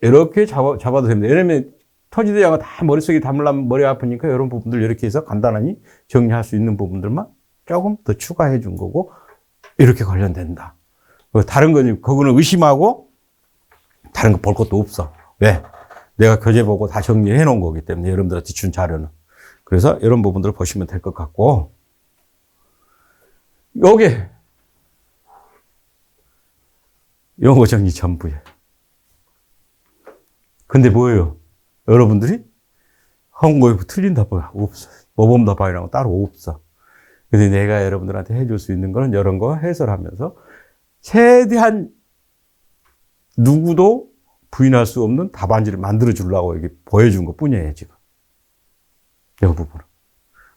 이렇게 잡아도 됩니다. 왜냐면 토지대장은 다 머릿속에 담으려면 머리 아프니까 이런 부분들 이렇게 해서 간단하니 정리할 수 있는 부분들만 조금 더 추가해 준 거고 이렇게 관련된다. 다른 거는 그거는 의심하고 다른 거 볼 것도 없어. 왜? 내가 교재 보고 다 정리해 놓은 거기 때문에 여러분들한테 준 자료는. 그래서 이런 부분들을 보시면 될 것 같고 요게 용어 정리 전부예요. 근데 뭐예요? 여러분들이 한국어에 틀린 답은 없어. 모범 답안이라고 따로 없어. 근데 내가 여러분들한테 해줄 수 있는 거는 이런 거 해설하면서 최대한 누구도 부인할 수 없는 답안지를 만들어 주려고 이렇게 보여준 것 뿐이에요, 지금. 이 부분은.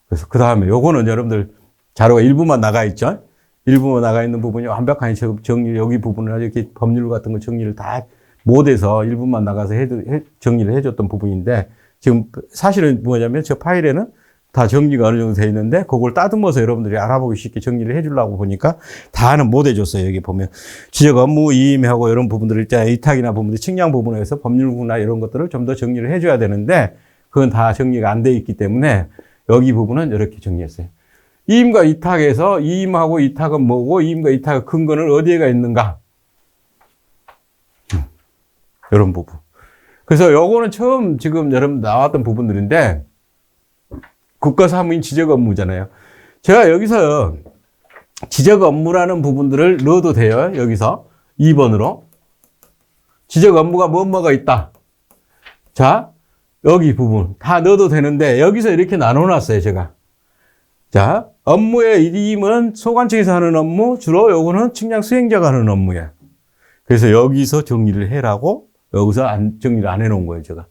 그래서 그 다음에 요거는 여러분들 자료가 일부만 나가 있죠? 일부만 나가 있는 부분이 완벽한 정리, 여기 부분을 이렇게 법률 같은 거 정리를 다 못해서 일부만 나가서 정리를 해줬던 부분인데 지금 사실은 뭐냐면 저 파일에는 다 정리가 어느 정도 되어 있는데 그걸 따듬어서 여러분들이 알아보기 쉽게 정리를 해주려고 보니까 다는 못 해줬어요. 여기 보면 지적 업무 이임하고 이런 부분들을 이탁이나 부분들 측량 부분에서 법률구나 이런 것들을 좀 더 정리를 해줘야 되는데 그건 다 정리가 안 돼 있기 때문에 여기 부분은 이렇게 정리했어요. 이임과 이탁에서 이임하고 이탁은 뭐고 이임과 이탁의 근거는 어디에가 있는가? 이런 부분. 그래서 요거는 처음 지금 여러분 나왔던 부분들인데 국가사무인 지적 업무잖아요. 제가 여기서 지적 업무라는 부분들을 넣어도 돼요. 여기서 2번으로. 지적 업무가 뭐가 있다. 자, 여기 부분 다 넣어도 되는데 여기서 이렇게 나눠놨어요, 제가. 자, 업무의 이임은 소관청에서 하는 업무, 주로 요거는 측량 수행자가 하는 업무예요. 그래서 여기서 정리를 해라고 여기서 정리를 안 해놓은 거예요, 제가.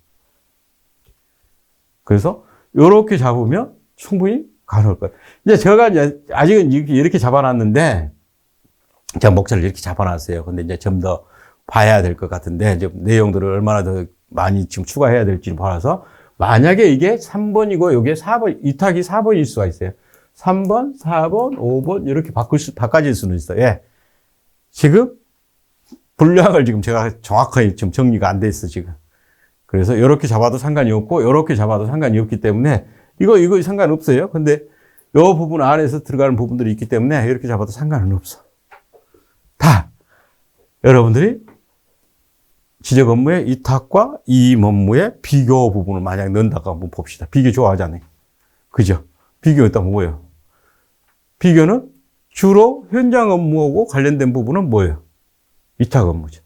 그래서 요렇게 잡으면 충분히 가능할 거예요. 이제 제가 아직은 이렇게 잡아놨는데, 제가 목차를 이렇게 잡아놨어요. 근데 이제 좀 더 봐야 될 것 같은데, 이제 내용들을 얼마나 더 많이 지금 추가해야 될지 봐서, 만약에 이게 3번이고, 요게 4번, 이탁이 4번일 수가 있어요. 3번, 4번, 5번, 이렇게 바꿔질 수는 있어요. 예. 지금, 분량을 지금 제가 정확하게 지금 정리가 안 돼 있어, 지금. 그래서 이렇게 잡아도 상관이 없고, 이렇게 잡아도 상관이 없기 때문에, 이거 상관없어요. 근데, 요 부분 안에서 들어가는 부분들이 있기 때문에, 이렇게 잡아도 상관은 없어. 다, 여러분들이 지적 업무의 이탁과 이임 업무의 비교 부분을 만약 넣는다고 한번 봅시다. 비교 좋아하잖아요. 그죠? 비교했다 뭐예요? 비교는 주로 현장 업무하고 관련된 부분은 뭐예요? 이탁 업무죠.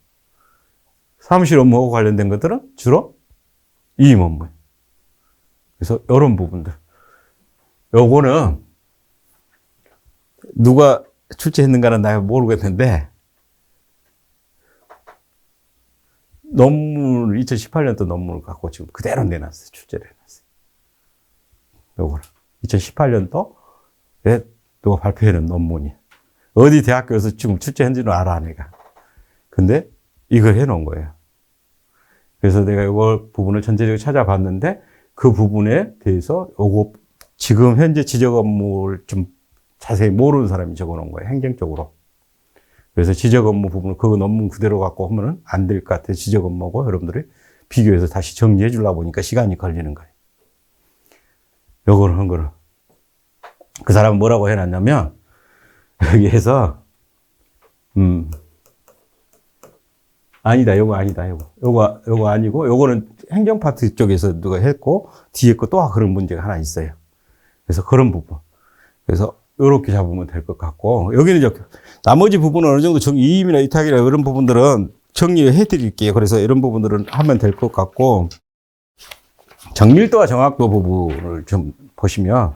사무실 업무하고 관련된 것들은 주로 이임 업무예요. 그래서 이런 부분들. 요거는 누가 출제했는가는 내가 모르겠는데 논문 2018년도 논문을 갖고 지금 그대로 내놨어요. 출제를 해놨어요. 요거는 2018년도에 누가 발표해놓은 논문이에요. 어디 대학교에서 지금 출제한지는 알아, 내가. 근데 이걸 해놓은 거예요. 그래서 내가 이거 부분을 전체적으로 찾아봤는데 그 부분에 대해서 요거 지금 현재 지적 업무를 좀 자세히 모르는 사람이 적어놓은 거예요. 행정적으로. 그래서 지적 업무 부분을 그거 논문 그대로 갖고 하면은 안 될 것 같아요. 지적 업무고 여러분들이 비교해서 다시 정리해 주려고 보니까 시간이 걸리는 거예요. 요거를 한 거를. 그 사람은 뭐라고 해놨냐면, 여기에서, 아니다, 요거 아니다, 요거 아니고, 요거는 행정 파트 쪽에서 누가 했고, 뒤에 거 또 그런 문제가 하나 있어요. 그래서 그런 부분. 그래서 요렇게 잡으면 될 것 같고, 여기는 이제 나머지 부분은 어느 정도 이임이나 이탁이나 이런 부분들은 정리해 드릴게요. 그래서 이런 부분들은 하면 될 것 같고, 정밀도와 정확도 부분을 좀 보시면,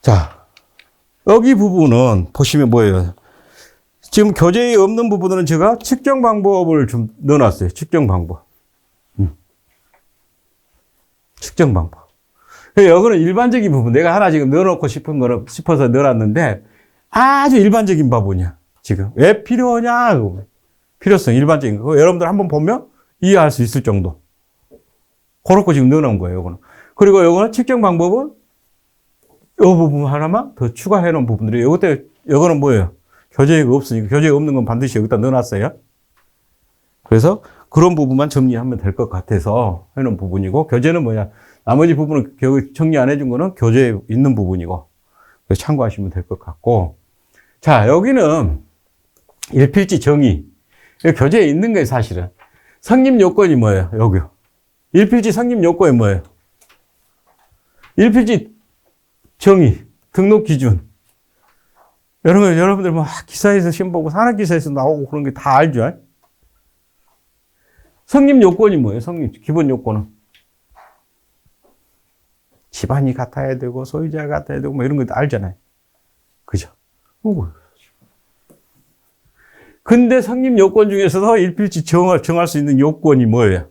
자, 여기 부분은 보시면 뭐예요? 지금 교재에 없는 부분들은 제가 측정 방법을 좀 넣어놨어요. 측정 방법. 측정 방법. 여기는 일반적인 부분. 내가 하나 지금 넣어놓고 싶어서 넣어놨는데 아주 일반적인 부분이야. 지금. 왜 필요하냐? 필요성, 일반적인 거. 여러분들 한번 보면 이해할 수 있을 정도. 그렇고 지금 넣어놓은 거예요. 이거는. 그리고 이거는 측정 방법은 이 부분 하나만 더 추가해 놓은 부분들이 이거는 뭐예요? 교재가 없으니까 교재가 없는 건 반드시 여기다 넣어놨어요. 그래서 그런 부분만 정리하면 될 것 같아서 해놓은 부분이고, 교재는 뭐냐? 나머지 부분은 정리 안 해준 거는 교재에 있는 부분이고, 그래서 참고하시면 될 것 같고. 자, 여기는 일필지 정의. 교재에 있는 거예요, 사실은. 성립 요건이 뭐예요? 여기요. 일필지 성립 요건이 뭐예요? 일필지 정의, 등록 기준. 여러분들 뭐 기사에서 시험 보고 산업기사에서 나오고 그런 게 다 알죠? 성립 요건이 뭐예요? 기본 요건은. 집안이 같아야 되고, 소유자가 같아야 되고, 뭐 이런 거 다 알잖아요. 그죠? 근데 성립 요건 중에서도 일필지 정할 수 있는 요건이 뭐예요?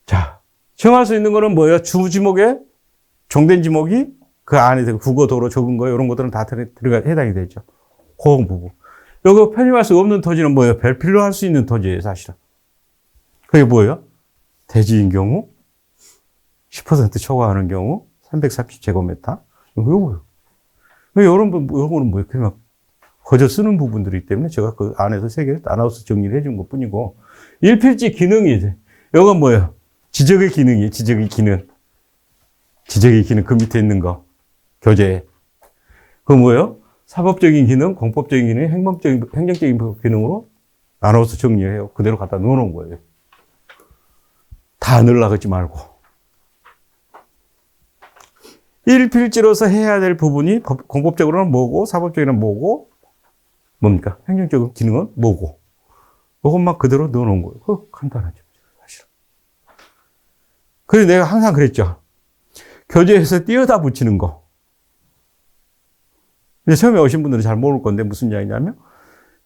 자, 정할 수 있는 거는 뭐예요? 주지목에 종된 지목이 그 안에 국어, 도로, 적은 거, 이런 것들은 다 해당이 되죠. 그 부분. 여기 편입할 수 없는 토지는 뭐예요? 별필로 할 수 있는 토지예요, 사실은. 그게 뭐예요? 대지인 경우, 10% 초과하는 경우, 330제곱미터. 요거요. 요거는 뭐예요? 그냥 거저 쓰는 부분들이기 때문에 제가 그 안에서 세 개를 나눠서 정리를 해준 것 뿐이고, 일필지 기능이, 요건 뭐예요? 지적의 기능이에요, 지적의 기능. 지적의 기능, 그 밑에 있는 거. 교재에. 그거 뭐예요? 사법적인 기능, 공법적인 기능, 행정적인 기능으로 나눠서 정리해요. 그대로 갖다 넣어놓은 거예요. 다 넣으려고 하지 말고. 일필지로서 해야 될 부분이 공법적으로는 뭐고, 사법적으로는 뭐고, 뭡니까? 행정적인 기능은 뭐고. 그것만 그대로 넣어놓은 거예요. 그거 간단하죠. 사실. 그래서 내가 항상 그랬죠. 교재에서 띄어다 붙이는 거. 근데 처음에 오신 분들은 잘 모를 건데 무슨 이야기냐면,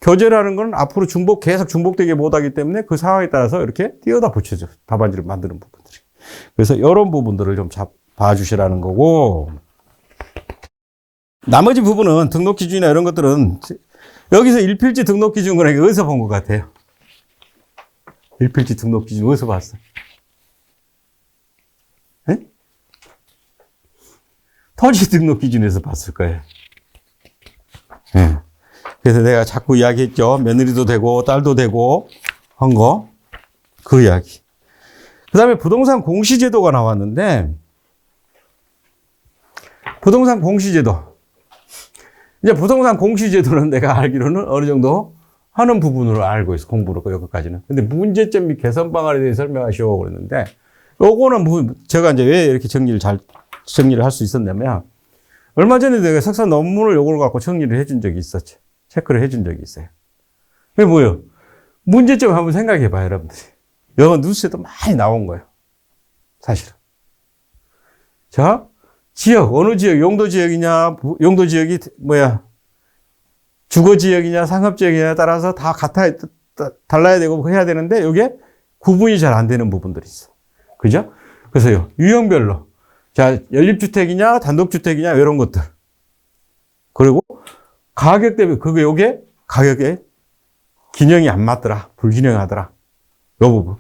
교재라는 건 앞으로 계속 중복되게 못하기 때문에 그 상황에 따라서 이렇게 띄어다 붙여줘. 답안지를 만드는 부분들이. 그래서 이런 부분들을 좀 봐주시라는 거고, 나머지 부분은 등록 기준이나 이런 것들은 여기서 일필지 등록 기준은 어디서 본 것 같아요? 일필지 등록 기준 어디서 봤어? 네? 토지 등록 기준에서 봤을 거예요. 네. 그래서 내가 자꾸 이야기했죠. 며느리도 되고 딸도 되고 한 거. 그 이야기. 그 다음에 부동산 공시제도가 나왔는데, 부동산 공시제도. 이제 부동산 공시제도는 내가 알기로는 어느 정도 하는 부분으로 알고 있어. 공부로 여기까지는. 근데 문제점 및 개선 방안에 대해 설명하시오 그랬는데, 요거는 제가 이제 왜 이렇게 정리를 할 수 있었냐면, 얼마 전에 내가 석사 논문을 요걸 갖고 정리를 해준 적이 있었지. 체크를 해준 적이 있어요. 그게 뭐예요? 문제점 한번 생각해 봐요, 여러분들이. 이건 뉴스에도 많이 나온 거예요. 사실은. 자, 지역, 어느 지역, 용도 지역이냐, 용도 지역이 주거 지역이냐, 상업 지역이냐에 따라서 다 달라야 되고 해야 되는데, 이게 구분이 잘 안 되는 부분들이 있어. 그죠? 그래서요, 유형별로. 자, 연립주택이냐, 단독주택이냐, 이런 것들. 그리고 가격 대비, 요게 가격에 균형이 안 맞더라. 불균형하더라. 요 부분.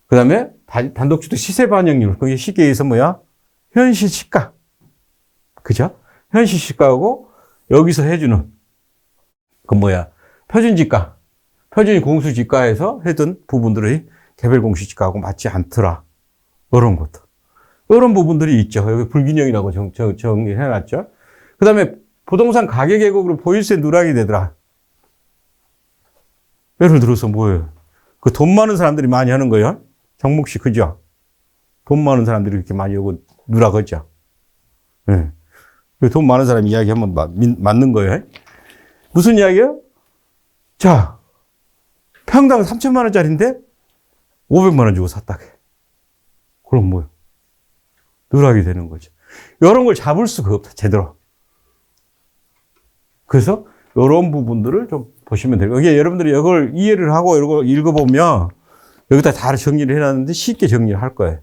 그 다음에 단독주택 시세 반영률. 그게 쉽게 얘기해서 현실 시가. 그죠? 현실시가하고 여기서 해주는, 표준지가, 표준이 공수지가에서 하던 부분들이 개별공시지가하고 맞지 않더라. 이런 것도. 이런 부분들이 있죠. 여기 불균형이라고 정리해놨죠. 그 다음에 부동산 가격 왜곡으로 보유세 누락이 되더라. 예를 들어서 뭐예요? 그 돈 많은 사람들이 많이 하는 거예요. 정목 씨, 그죠? 돈 많은 사람들이 이렇게 많이 하고 누락하죠. 예. 돈 많은 사람 이야기 하면 맞는 거예요. 무슨 이야기예요? 자, 평당 3천만 원짜리인데 500만 원 주고 샀다. 그럼 뭐예요? 누락이 되는 거죠. 이런 걸 잡을 수가 없다, 제대로. 그래서 이런 부분들을 좀 보시면 돼요. 여기 여러분들이 이걸 이해를 하고 이걸 읽어보면 여기다 다 정리를 해놨는데 쉽게 정리를 할 거예요.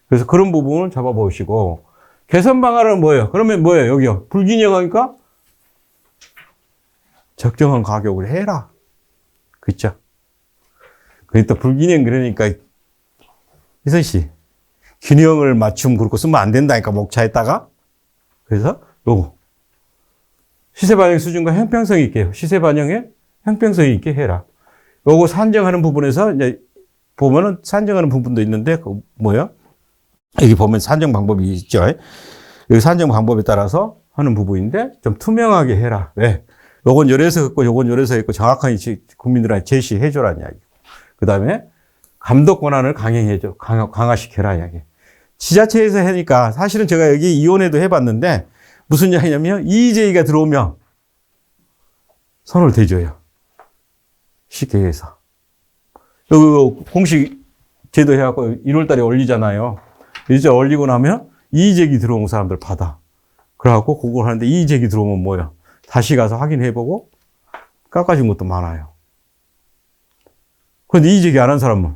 그래서 그런 부분을 잡아보시고, 개선 방안은 뭐예요? 그러면 뭐예요? 여기요. 불균형하니까 적정한 가격을 해라. 그쵸? 그러니까 불균형 그러니까, 희선 씨, 균형을 맞춤 그렇고 쓰면 안 된다니까, 목차에다가. 그래서 요거. 시세 반영 수준과 형평성 있게, 시세 반영에 형평성 있게 해라. 요거 산정하는 부분에서 이제 보면은 산정하는 부분도 있는데, 여기 보면 산정 방법이 있죠. 여기 산정 방법에 따라서 하는 부분인데 좀 투명하게 해라. 왜? 요건 요래서 했고 요건 요래서 했고 정확하게 국민들한테 제시해 줘라는 이야기. 그다음에 감독 권한을 강행해줘. 강화시켜라 이야기. 지자체에서 하니까 사실은 제가 여기 이혼회도 해봤는데 무슨 이야기냐면 이의제기가 들어오면 손을 대줘요. 쉽게 해서. 여기 공식 제도 해갖고 1월 달에 올리잖아요. 이제 올리고 나면 이의제기 들어온 사람들 받아. 그래갖고 그걸 하는데 이의제기 들어오면 뭐야? 다시 가서 확인해보고 깎아준 것도 많아요. 그런데 이의제기 안 한 사람은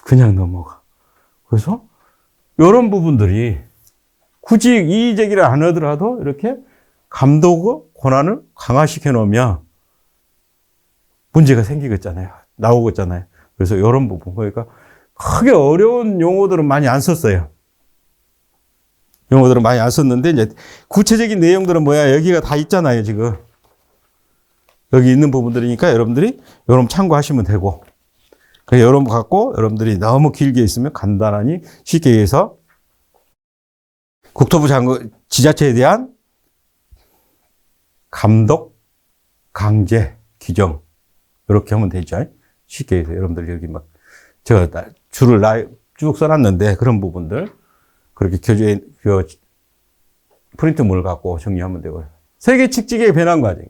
그냥 넘어가. 그래서 이런 부분들이 굳이 이의제기를 안 하더라도 이렇게 감독의 권한을 강화시켜 놓으면 문제가 생기겠잖아요. 나오겠잖아요. 그래서 이런 부분. 그러니까 크게 어려운 용어들은 많이 안 썼어요. 용어들은 많이 안 썼는데, 이제 구체적인 내용들은 여기가 다 있잖아요, 지금. 여기 있는 부분들이니까 여러분들이 여러분 참고하시면 되고. 여러분 갖고 여러분들이 너무 길게 있으면 간단하니 쉽게 해서 국토부 장관, 지자체에 대한 감독, 강제, 규정. 이렇게 하면 되죠. 쉽게 해서 여러분들 여기 줄을 쭉 써놨는데 그런 부분들 그렇게 프린트물을 갖고 정리하면 되고요. 세계 측직의 변환 과정.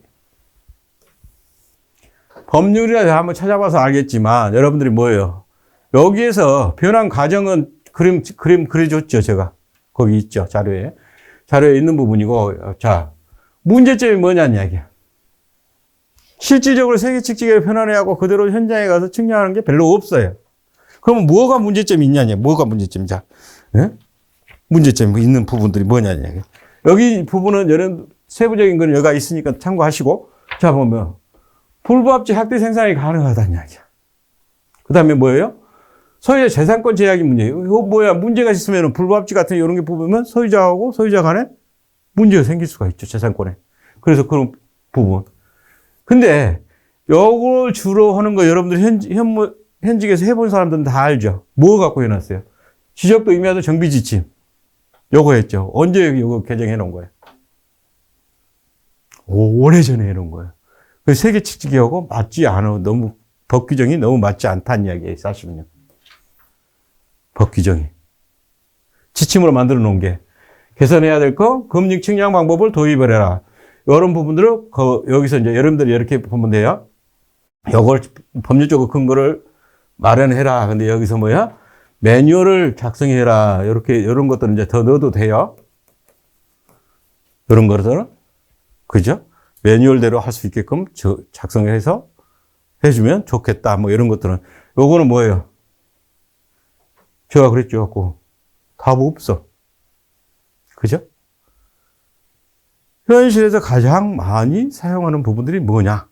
법률이라 한번 찾아봐서 알겠지만 여러분들이 뭐예요? 여기에서 변환 과정은 그림 그려줬죠, 제가. 거기 있죠, 자료에. 자료에 있는 부분이고, 자, 문제점이 뭐냐는 이야기야. 실질적으로 세계 측직의 변환해하고 그대로 현장에 가서 측량하는 게 별로 없어요. 그러면 뭐가 문제점이 있냐냐? 뭐가 문제점이자? 예? 문제점이 있는 부분들이 뭐냐냐? 여기 부분은 여러 세부적인 건 여기가 있으니까 참고하시고, 자, 보면, 불부합지 학대 생산이 가능하다는 이야기야. 그 다음에 뭐예요? 소유자 재산권 제약이 문제예요. 이거 문제가 있으면 불부합지 같은 이런 게 보면 소유자하고 소유자 간에 문제가 생길 수가 있죠, 재산권에. 그래서 그런 부분. 근데, 요걸 주로 하는 거 여러분들 현직에서 해본 사람들은 다 알죠. 뭐 갖고 해놨어요? 지적도 의미하는 정비지침. 요거 했죠. 언제 요거 개정해 놓은 거예요? 오래전에 해놓은 거예요. 그 세계 측직하고 맞지 않아. 너무, 법 규정이 너무 맞지 않다는 이야기예요, 사실은요. 법 규정이. 지침으로 만들어 놓은 게. 개선해야 될 거, 금융 측량 방법을 도입을 해라. 이런 부분들을 여기서 이제 여러분들이 이렇게 보면 돼요. 요걸 법률적으로 근거를 마련해라. 근데 여기서 매뉴얼을 작성해라. 이런 것들은 이제 더 넣어도 돼요. 이런 것들은. 그죠? 매뉴얼대로 할 수 있게끔 작성해서 해주면 좋겠다. 이런 것들은. 요거는 뭐예요? 제가 그랬죠. 답 없어. 그죠? 현실에서 가장 많이 사용하는 부분들이 뭐냐?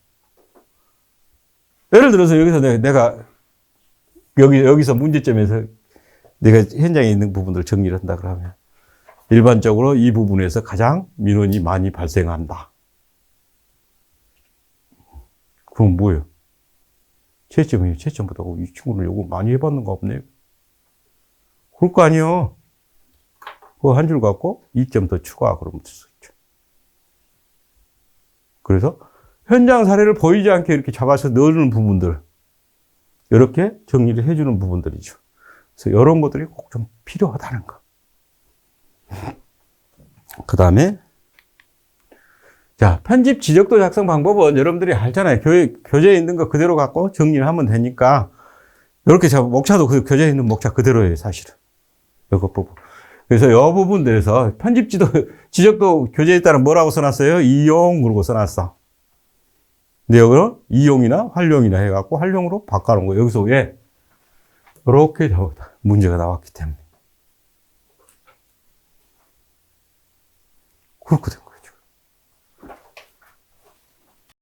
예를 들어서 여기서 내가 여기서 문제점에서 내가 현장에 있는 부분들을 정리를 한다 그러면 일반적으로 이 부분에서 가장 민원이 많이 발생한다. 그럼 뭐예요? 채점이에요. 채점보다 이 친구는 요거 많이 해봤는가 없네. 그럴 거 아니에요. 그거 한 줄 갖고 2점 더 추가 그러면 될 수 있죠. 그래서 현장 사례를 보이지 않게 이렇게 잡아서 넣어주는 부분들, 이렇게 정리를 해주는 부분들이죠. 그래서 이런 것들이 꼭 좀 필요하다는 거. 그 다음에, 자, 편집 지적도 작성 방법은 여러분들이 알잖아요. 교재에 있는 거 그대로 갖고 정리를 하면 되니까, 이렇게 목차도 그 교재에 있는 목차 그대로예요, 사실은. 이거 부분. 그래서 이 부분들에서 편집 지적도 교재에 따라 뭐라고 써놨어요? 이용, 그러고 써놨어. 근데 여기는 이용이나 활용이나 해갖고 활용으로 바꿔놓은 거예요. 여기서 왜? 이렇게 문제가 나왔기 때문에. 그렇거든.